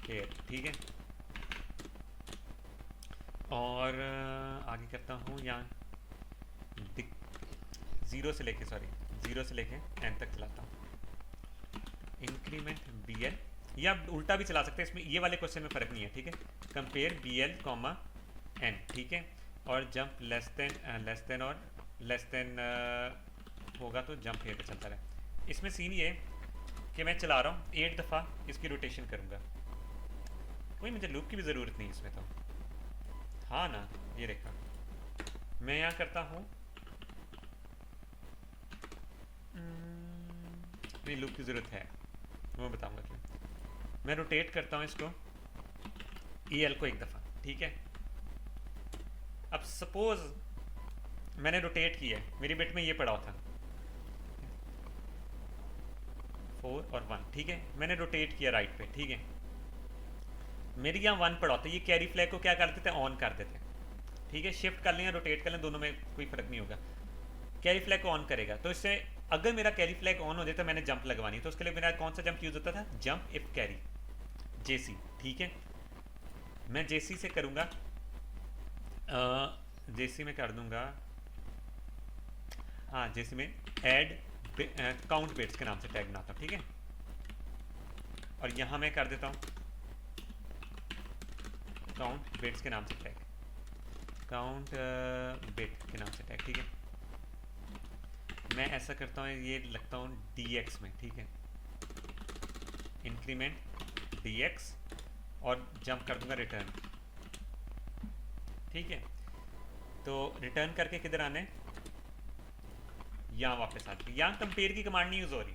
के, ठीक है। और आगे करता हूँ, यहाँ 0 से लेके, सॉरी 0 से लेके एन तक चलाता हूँ। इंक्रीमेंट बी एल, या उल्टा भी चला सकते हैं, इसमें ये वाले क्वेश्चन में फ़र्क नहीं है, ठीक है। Compare B L comma N, ठीक है। और जंप लेस देन और लेस देन होगा तो जंप ये पे चलता रहे। इसमें सीन ये कि मैं चला रहा हूँ 8 दफ़ा इसकी रोटेशन करूँगा, कोई मुझे लूप की भी ज़रूरत नहीं इसमें तो। हाँ ना, ये देखा मैं यहाँ करता हूँ, नहीं लूप की ज़रूरत है, मैं बताऊँगा क्यों। मैं रोटेट करता हूँ इसको, ई एल को एक दफ़ा, ठीक है। अब सपोज मैंने रोटेट किया है, मेरी बिट में ये पड़ा था 4 और 1, ठीक है। मैंने रोटेट किया राइट पे, ठीक है। मेरी यहाँ 1 पड़ा होता है, ये कैरी फ्लैग को क्या कर देते हैं, ऑन कर देते हैं, ठीक है। शिफ्ट कर लें या रोटेट कर लें, दोनों में कोई फ़र्क नहीं होगा, कैरी फ्लैग को ऑन करेगा। तो इससे अगर मेरा कैरी फ्लैग ऑन हो जाए तो मैंने जंप लगवानी, तो उसके लिए मेरा कौन सा जंप यूज़ होता था, जंप इफ कैरी, जेसी, ठीक है। मैं जेसी से करूँगा, जेसी में कर दूँगा, हाँ जेसी में ऐड काउंट बिट्स के नाम से टैग बनाता हूँ, ठीक है। और यहाँ मैं कर देता हूँ काउंट बिट्स के नाम से टैग, काउंट बिट के नाम से टैग, ठीक है। मैं ऐसा करता हूँ, ये लगता हूँ dx में, ठीक है। इंक्रीमेंट dx और जंप कर दूंगा रिटर्न, ठीक है। तो रिटर्न करके किधर आने, यहाँ वापस आ जाए। यहाँ कंपेयर की कमांड नहीं यूज़ हो रही,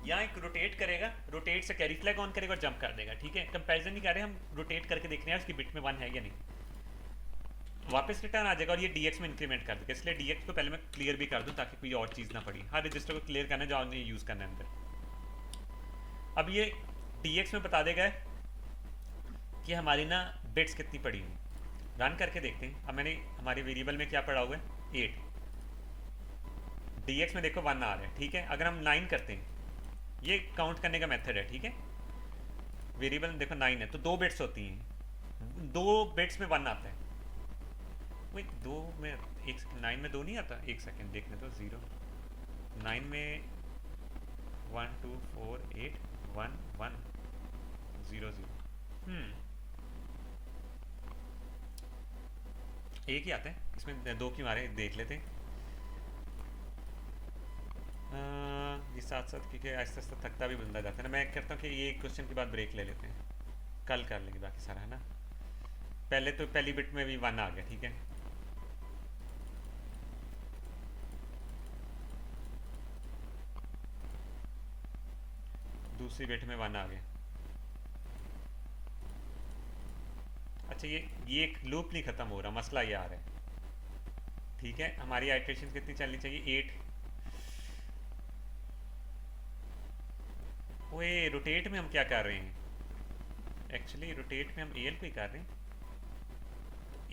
यहाँ एक रोटेट करेगा, रोटेट से कैरी फ्लैग ऑन करेगा और जंप कर देगा, ठीक है। कंपैरिजन नहीं कर रहे हम, रोटेट करके देख रहे हैं उसकी बिट में 1 है या नहीं, वापस रिटर्न आ जाएगा और ये dx में इंक्रीमेंट कर देगा। इसलिए dx को पहले मैं क्लियर भी कर दूं ताकि कोई और चीज़ ना पड़ी, हर रजिस्टर को क्लियर करना है जो आपने यूज़ करना है अंदर। अब ये dx में बता देगा कि हमारी ना बिट्स कितनी पड़ी हुई, रन करके देखते हैं। अब मैंने हमारे वेरिएबल में क्या पड़ा हुआ है, 8, dx में देखो 1 आ रहा है, ठीक है। अगर हम 9 करते हैं, ये काउंट करने का मेथड है, ठीक है। वेरिएबल देखो 9 है तो 2 बिट्स होती हैं, 2 बिट्स में 1 आता है। वही 2 में, 9 में 2 नहीं आता, एक सेकेंड देखने तो, 0 9 में 1 2 4 8 1 1 0 0, एक ही आता है, इसमें 2 क्यों आ रहे हैं देख लेते हैं। ये साथ साथ, क्योंकि आहिस्ता आहिस्ता थकता भी बंदा जाता है ना। मैं कहता हूँ कि ये क्वेश्चन के बाद ब्रेक ले लेते हैं, कल कर लेंगे बाकी सारा, है ना। पहले तो पहली बिट में भी 1 आ गया, ठीक है। दूसरी बिट में 1 आ गया। अच्छा ये एक लूप नहीं ख़त्म हो रहा, मसला ये आ रहा है, ठीक है, हमारी आइट्रेशन कितनी चलनी चाहिए, 8। ओए रोटेट में हम क्या कर रहे हैं, एक्चुअली रोटेट में हम एल को ही कर रहे हैं,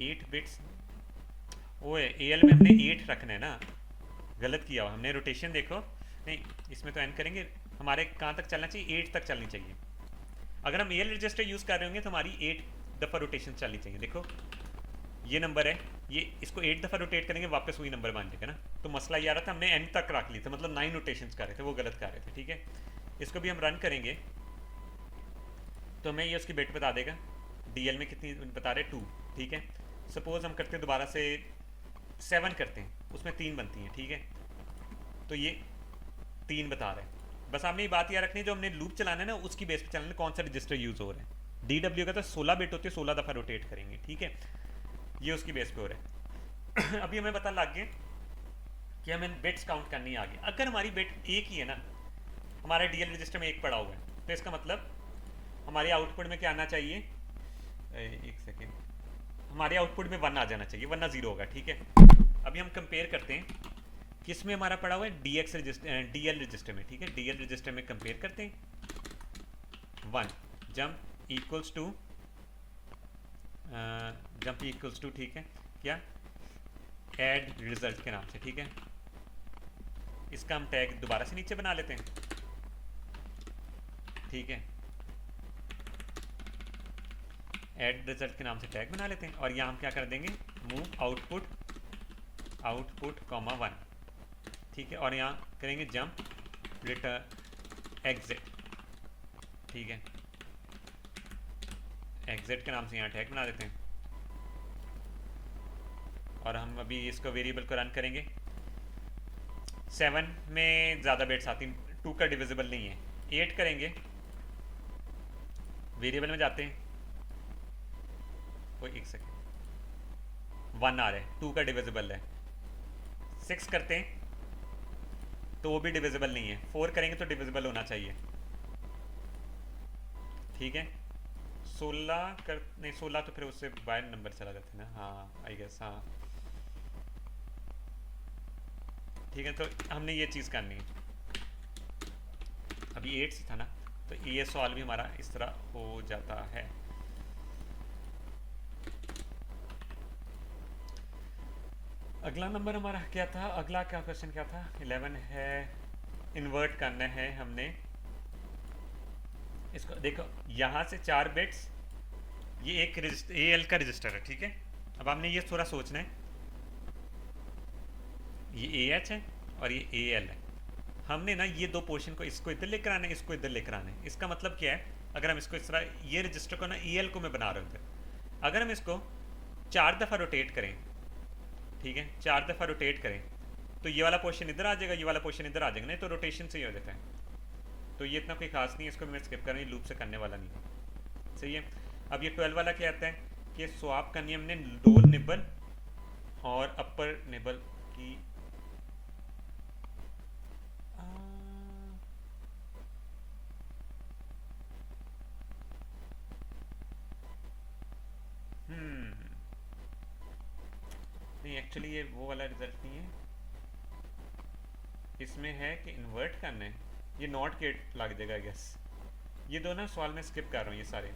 8 बिट्स। ओए एल में हमने 8 रखना है ना, गलत किया हुआ हमने, रोटेशन देखो, नहीं इसमें तो एन करेंगे, हमारे कहाँ तक चलना चाहिए, 8 तक चलनी चाहिए। अगर हम एल रजिस्टर यूज़ कर रहे होंगे तो हमारी 8 दफ़ा रोटेशन चलनी चाहिए। देखो ये नंबर है, ये इसको 8 दफ़ा रोटेट करेंगे वापस वही नंबर बन जाएगा ना। तो मसला ये आ रहा था, हमने एन तक रख ली थी, मतलब 9 रोटेशन कर रहे थे, वो गलत कर रहे थे। ठीक है, इसको भी हम रन करेंगे तो हमें ये उसकी बिट बता देगा, डीएल में कितनी बता रहे, 2। ठीक है, सपोज हम करते हैं दोबारा से 7 करते हैं, उसमें 3 बनती हैं। ठीक है, तो ये 3 बता रहे हैं। बस आपने ये बात याद रखनी है, जो हमने लूप चलाना है ना उसकी बेस पे चलाना है, कौन सा रजिस्टर यूज़ हो रहा है। डीडब्ल्यू का तो 16 बिट होती है, 16 दफ़ा रोटेट करेंगे। ठीक है, ये उसकी बेस पे हो रहा है। अभी हमें पता लग गया कि हमें बिट्स काउंट करनी आ गई। अगर हमारी बिट एक ही है ना, हमारा डीएल रजिस्टर में 1 पड़ा हुआ है, तो इसका मतलब हमारे आउटपुट में क्या आना चाहिए, एक सेकेंड, हमारे आउटपुट में 1 आ जाना चाहिए, वरना 0 होगा। ठीक है, अभी हम कंपेयर करते हैं किस में हमारा पड़ा हुआ है, डीएक्स रजिस्टर, डीएल रजिस्टर में। ठीक है, डीएल रजिस्टर में कंपेयर करते हैं। 1 jump equals to, jump equals to, ठीक है, क्या, ऐड रिजल्ट के नाम से। ठीक है, इसका हम टैग दोबारा से नीचे बना लेते हैं। ठीक है, ऐड रिजल्ट के नाम से टैग बना लेते हैं, और यहाँ हम क्या कर देंगे, मूव आउटपुट कॉमा 1। ठीक है, और यहाँ करेंगे जंप रिटर्न एग्जिट। ठीक है, एग्जिट के नाम से यहाँ टैग बना देते हैं, और हम अभी इसको वेरिएबल को रन करेंगे। 7 में ज़्यादा बिट्स आती, 2 का डिविजिबल नहीं है। 8 करेंगे, वेरिएबल में जाते हैं, कोई एक सेकेंड, 1 आ रहा है, 2 का डिविजिबल है। 6 करते हैं तो वो भी डिविजिबल नहीं है। 4 करेंगे तो डिविजिबल होना चाहिए। ठीक है, 16 कर, नहीं 16 तो फिर उससे बाहर नंबर चला जाता है ना, हाँ आई गेस, हाँ ठीक है, तो हमने ये चीज़ करनी है। अभी 8 था ना, तो ये सवाल भी हमारा इस तरह हो जाता है। अगला नंबर हमारा क्या था, अगला क्या क्वेश्चन क्या था, 11 है, इन्वर्ट करना है हमने इसको। देखो यहाँ से 4 बिट्स, ये एक रजिस्टर एल का रजिस्टर है। ठीक है, अब हमने ये थोड़ा सोचना है, ये ए एच है और ये ए एल है। हमने ना ये दो पोर्शन को, इसको इधर लेकर आना है, इसको इधर लेकर आना है। इसका मतलब क्या है, अगर हम इसको इस तरह, ये रजिस्टर को ना ई एल को मैं बना रहा हूँ, अगर हम इसको 4 दफ़ा रोटेट करें, ठीक है 4 दफ़ा रोटेट करें, तो ये वाला पोर्शन इधर आ जाएगा, ये वाला पोर्शन इधर आ जाएगा, नहीं तो रोटेशन से ही हो जाता है। तो ये इतना कोई खास नहीं है, इसको मैं स्किप कर रही हूँ, लूप से करने वाला नहीं है। सही है, अब ये 12 वाला क्या आता है कि स्वाप करनी है हमने लोअर निबल और अपर निबल की। नहीं एक्चुअली ये वो वाला रिजल्ट नहीं है, इसमें है कि इन्वर्ट करना है, ये नॉट गेट लग जाएगा आई गेस। ये दो ना सवाल में स्किप कर रहा हूँ, ये सारे,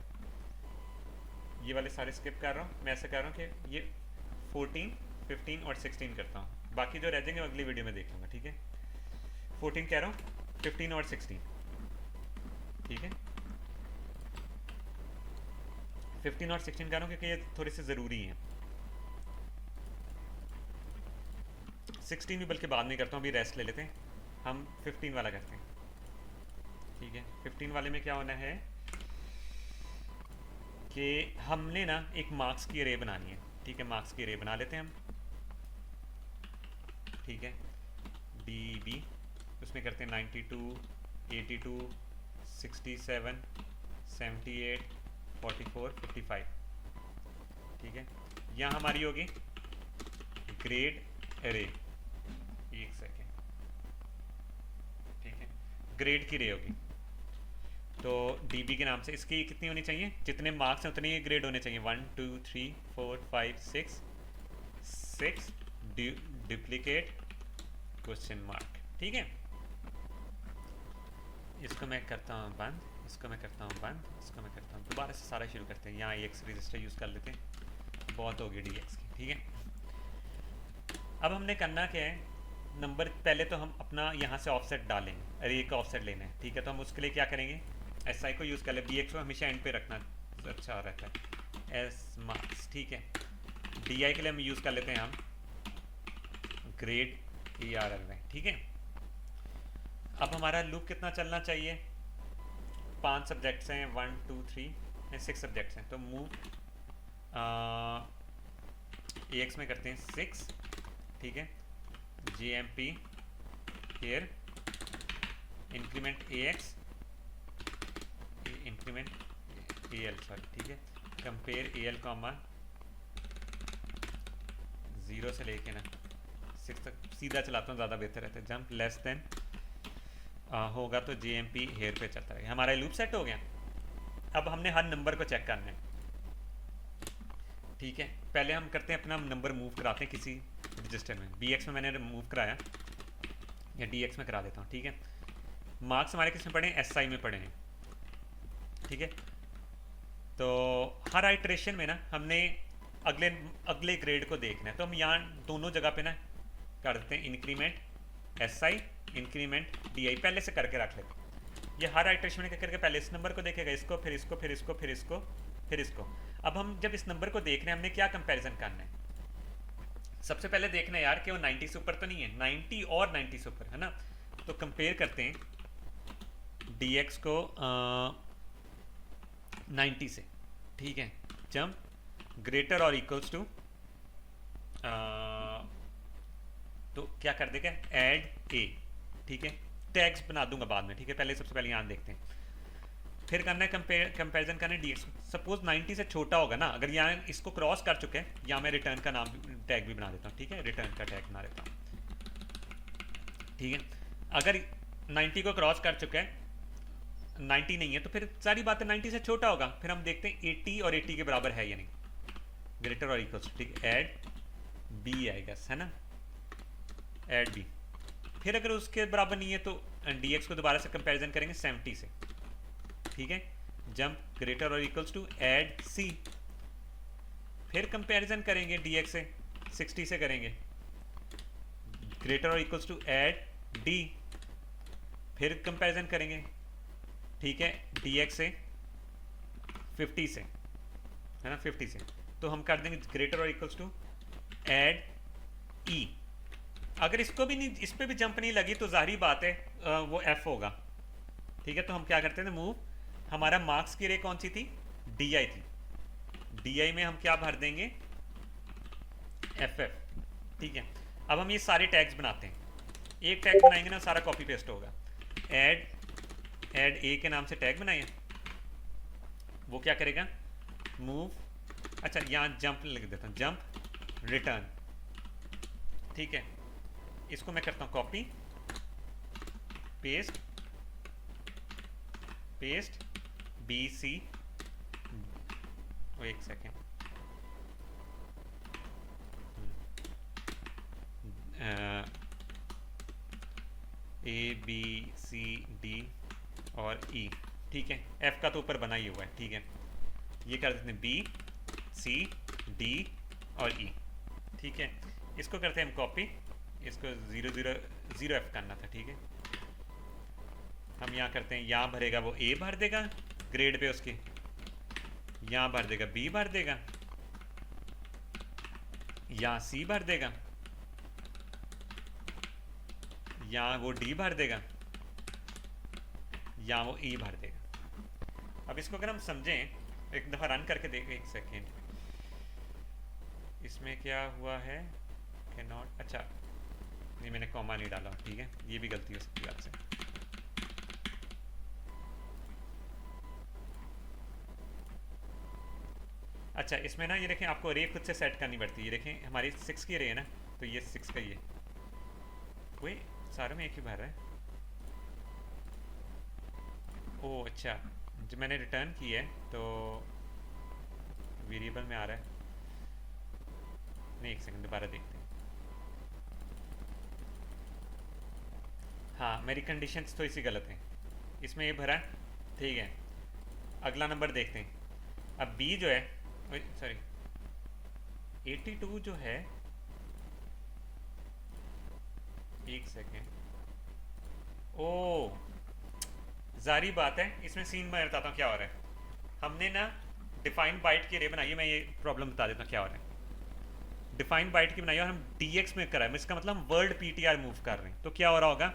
ये वाले सारे स्किप कर रहा हूँ। मैं ऐसा कर रहा हूँ कि ये 14, 15 और 16 करता हूँ, बाकी जो रह जाएंगे अगली वीडियो में देख लूँगा। ठीक है, 14 कह रहा हूँ, 15 और 16। ठीक है, 15 और 16 कह रहा हूँ क्योंकि ये थोड़े से ज़रूरी हैं। 16 भी बल्कि बाद में करता हूँ, अभी रेस्ट ले लेते हैं, हम 15 वाला करते हैं। ठीक है, 15 वाले में क्या होना है कि हमने ना एक मार्क्स की रे बनानी है। ठीक है, मार्क्स की रे बना लेते हैं हम। ठीक है, डी बी, उसमें करते हैं 92, 82, 67, 78, 44, 55। ठीक है, यहाँ हमारी होगी ग्रेड एरे, एक सेकेंड, ठीक है, ग्रेड की रे होगी। तो डीबी के नाम से इसकी कितनी होनी चाहिए, जितने मार्क्स हैं उतने ही ग्रेड होने चाहिए। 1 2 3 4 5 6 6 डुप्लीकेट क्वेश्चन मार्क, ठीक है। इसको मैं करता हूँ बंद, इसको मैं करता हूँ बंद, इसको मैं करता हूँ, दोबारा से सारा शुरू करते हैं। यहाँ एक्स रजिस्टर यूज़ कर लेते हैं, बहुत हो गई डी एक्स की, ठीक है। अब हमने करना क्या है, नंबर पहले तो हम अपना यहाँ से ऑफसेट डालेंगे, अरे का ऑफसेट लेना है, ठीक है। तो हम उसके लिए क्या करेंगे, एस आई को यूज़ कर ले, बी एक्स को हमेशा एंड पे रखना अच्छा रहता है, एस मार्क्स, ठीक है। डी आई के लिए हम यूज़ कर लेते हैं हम ग्रेड ई आर एल में, ठीक है। अब हमारा लूप कितना चलना चाहिए, 5 सब्जेक्ट्स हैं, 1 2 3 6 सब्जेक्ट्स हैं। तो मूव ए एक्स में करते हैं 6, ठीक है। G M P here increment A X increment A L, sorry, ठीक है। कंपेयर ए एल कॉमा 0 से लेके ना 6 तक सीधा चलाता हूँ, ज़्यादा बेहतर रहता है। जंप लेस देन होगा तो जे एम पी हेयर पे चलता रहेगा। हमारा लूप सेट हो गया। अब हमने हर नंबर को चेक करना है, ठीक है। पहले हम करते हैं अपना नंबर मूव कराते हैं किसी रजिस्टर में। बी एक्स में मैंने मूव कराया, या डी एक्स में करा देता हूँ, ठीक है। मार्क्स हमारे किस में पड़े हैं, एस आई में पड़े हैं, ठीक है। तो हर आइट्रेशन में ना हमने अगले अगले ग्रेड को देखना है। तो हम यहाँ दोनों जगह पे ना कर देते हैं increment S I increment D I, पहले से करके रख लेते हैं। ये हर आइट्रेशन में करके पहले इस नंबर को देखेगा, इसको, फिर इसको, फिर इसको, फिर इसको, फिर इसको। अब हम जब इस नंबर को देख रहे हैं, हमने क्या कंपैरिजन करना है, सबसे पहले देखना है यार कि वो 90 से ऊपर तो नहीं है, 90 और 90 से ऊपर है ना। तो कंपेयर करते हैं डी एक्स को 90 से, ठीक है। जंप ग्रेटर और इक्वल्स टू, तो क्या कर देगा, ऐड ए, ठीक है। टैग्स बना दूंगा बाद में, ठीक है। पहले सबसे पहले यहाँ देखते हैं, फिर करना है कंपैरिजन करना है डी एक्स। सपोज 90 से छोटा होगा ना, अगर यहाँ इसको क्रॉस कर चुके हैं, यहाँ मैं रिटर्न का नाम टैग भी बना देता हूँ, ठीक है। रिटर्न का टैग बना देता हूँ, ठीक है। अगर 90 को क्रॉस कर चुके हैं, 90 नहीं है, तो फिर सारी बातें 90 से छोटा होगा। फिर हम देखते हैं 80 और 80 के बराबर है या नहीं, ग्रेटर और इक्वल्स, ठीक है। ऐड बी आएगा, है ना, ऐड बी। फिर अगर उसके बराबर नहीं है तो डी एक्स को दोबारा से कंपैरिजन करेंगे 70 से, ठीक है। जंप ग्रेटर और इक्वल्स टू ऐड सी, फिर कंपैरिजन करेंगे डी एक्स से 60 से करेंगे, ग्रेटर और इक्वल्स टू ऐड डी, फिर कंपैरिजन करेंगे, ठीक है, डी एक्स से 50 से, है ना, 50 से। तो हम कर देंगे ग्रेटर और इक्वल्स टू ऐड ई। अगर इसको भी नहीं, इस पर भी जंप नहीं लगी तो जाहिर बात है वो एफ होगा, ठीक है। तो हम क्या करते हैं, मूव, हमारा मार्क्स की रे कौन सी थी, डी आई थी, डी आई में हम क्या भर देंगे, एफ एफ, ठीक है। अब हम ये सारे टैग्स बनाते हैं, एक टैग बनाएंगे ना सारा कॉपी पेस्ट होगा। ऐड ए के नाम से टैग बनाए, वो क्या करेगा, मूव, अच्छा यहाँ जंप लिख देता हूँ, जंप रिटर्न, ठीक है। इसको मैं करता हूँ copy paste, paste B C, एक second, A B C D और ई, ठीक है। एफ का तो ऊपर बना ही हुआ है, ठीक है। ये कर देते हैं बी सी डी और ई, ठीक है। इसको करते हैं हम कॉपी, इसको 0 0 0 एफ करना था, ठीक है। हम यहाँ करते हैं, यहाँ भरेगा वो ए भर देगा ग्रेड पे उसके, यहाँ भर देगा बी भर देगा, यहाँ सी भर देगा, यहाँ वो डी भर देगा, यहाँ वो ई भर देगा। अब इसको अगर हम समझें, एक दफ़ा रन करके देखें, एक सेकेंड, इसमें क्या हुआ है, कैन नॉट, अच्छा नहीं मैंने कॉमा नहीं डाला, ठीक है, ये भी गलती हो सकती है आपसे। अच्छा इसमें ना ये देखें, आपको रे खुद से सेट करनी पड़ती है। ये देखें हमारी 6 की रे है ना, तो ये 6 का ये कोई सारे में एक ही भर रहा है। ओह अच्छा, जब मैंने रिटर्न की है तो वेरिएबल में आ रहा है, नहीं एक सेकंड दोबारा देखते हैं। मेरी कंडीशंस तो इसी गलत हैं, इसमें ये भरा है, ठीक है। अगला नंबर देखते हैं। अब बी जो है, सॉरी 82 जो है, एक सेकेंड, ओ जारी बात है, इसमें सीन मैं बताता हूँ क्या हो रहा है। हमने ना डिफाइन बाइट की रे बनाई है, मैं ये प्रॉब्लम बता देता हूँ क्या हो रहा है। डिफाइन बाइट की बनाई है और हम dx में कराए, इसका मतलब हम वर्ड ptr मूव कर रहे हैं, तो क्या हो रहा होगा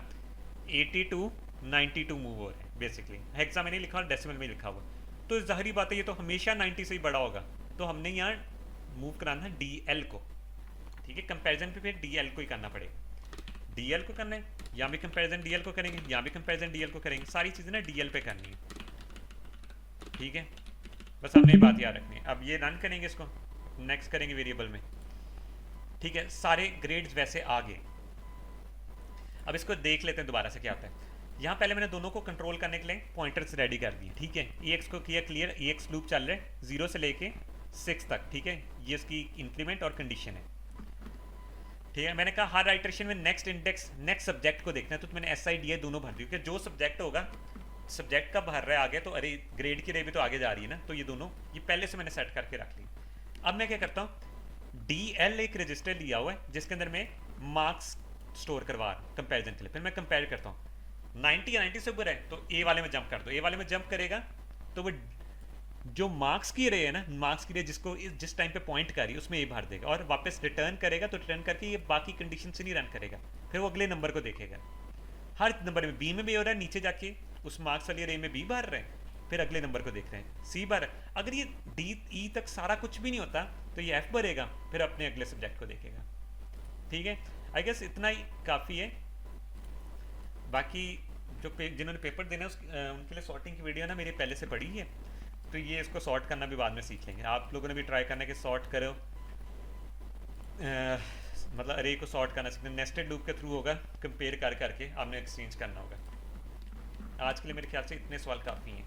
82 92 मूव हो रहे हैं बेसिकली। हेक्सा में नहीं लिखा और डेसिमल में लिखा हुआ, तो जाहिर बात है ये तो हमेशा 90 से ही बड़ा होगा, तो हमने यहाँ मूव कराना है dl को, ठीक है। कंपैरिजन पे फिर dl को ही करना पड़ेगा, dl को करना है, यहाँ भी कंपैरिजन dl को करेंगे, यहाँ भी कंपैरिजन dl को करेंगे, सारी चीज़ें ना dl पे करनी है, ठीक है। बस हमने ये बात याद रखनी है। अब ये रन करेंगे, इसको नेक्स्ट करेंगे वेरिएबल में, ठीक है। सारे ग्रेड्स वैसे आ गए। अब इसको देख लेते हैं दोबारा से क्या होता है। यहाँ पहले मैंने दोनों को कंट्रोल करने के लिए पॉइंटर्स रेडी कर दिए, ठीक है। EX को किया क्लियर, EX लूप चल रहा है 0 से लेके 6 तक, ठीक है। ये इसकी इंक्रीमेंट और कंडीशन है, ठीक है। मैंने कहा हर आइटरेशन में नेक्स्ट इंडेक्स नेक्स्ट सब्जेक्ट को देखना है, तो मैंने SIDA दोनों भर दिए, क्योंकि जो सब्जेक्ट होगा, सब्जेक्ट का भर रहा है आगे, तो अरे ग्रेड की रे भी तो आगे जा रही है ना, तो ये दोनों ये पहले से मैंने सेट करके रख ली। अब मैं क्या करता हूँ, DL एक रजिस्टर लिया हुआ है जिसके अंदर मैं मार्क्स स्टोर करवा रहा हूँ कंपेरिजन के लिए। फिर मैं कंपेयर करता हूँ 90 या 90 से ऊपर है तो A वाले में जंप कर दो, A वाले में जंप करेगा तो वो जो मार्क्स की रे है ना, मार्क्स की रे जिसको जिस टाइम पे पॉइंट कर रही है उसमें ये भर देगा, और वापस रिटर्न करेगा तो रिटर्न करके ये बाकी कंडीशन से नहीं रन करेगा, फिर वो अगले नंबर को देखेगा। हर नंबर में B में भी हो रहा है, नीचे जाके उस मार्क्स वाली रे में B भर रहे हैं, फिर अगले नंबर को देख रहे हैं C भर। अगर ये D E तक सारा कुछ भी नहीं होता तो ये F भरेगा, फिर अपने अगले सब्जेक्ट को देखेगा, ठीक है। आई गेस इतना ही काफ़ी है। बाकी जो जिन्होंने पेपर देना है उनके लिए सॉर्टिंग की वीडियो ना मेरी पहले से पड़ी है, तो ये इसको सॉर्ट करना भी बाद में सीख लेंगे। आप लोगों ने भी ट्राई करना कि सॉर्ट करो, मतलब अरे को सॉर्ट करना सीखना, नेस्टेड लूप के थ्रू होगा, कंपेयर कर करके आपने एक्सचेंज करना होगा। आज के लिए मेरे ख्याल से इतने सवाल काफ़ी हैं।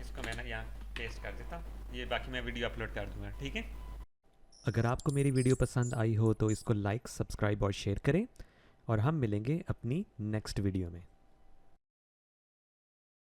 इसको मैं ना यहाँ पेस्ट कर देता हूँ, ये बाकी मैं वीडियो अपलोड कर दूँगा, ठीक है। अगर आपको मेरी वीडियो पसंद आई हो तो इसको लाइक, सब्सक्राइब और शेयर करें, और हम मिलेंगे अपनी नेक्स्ट वीडियो में।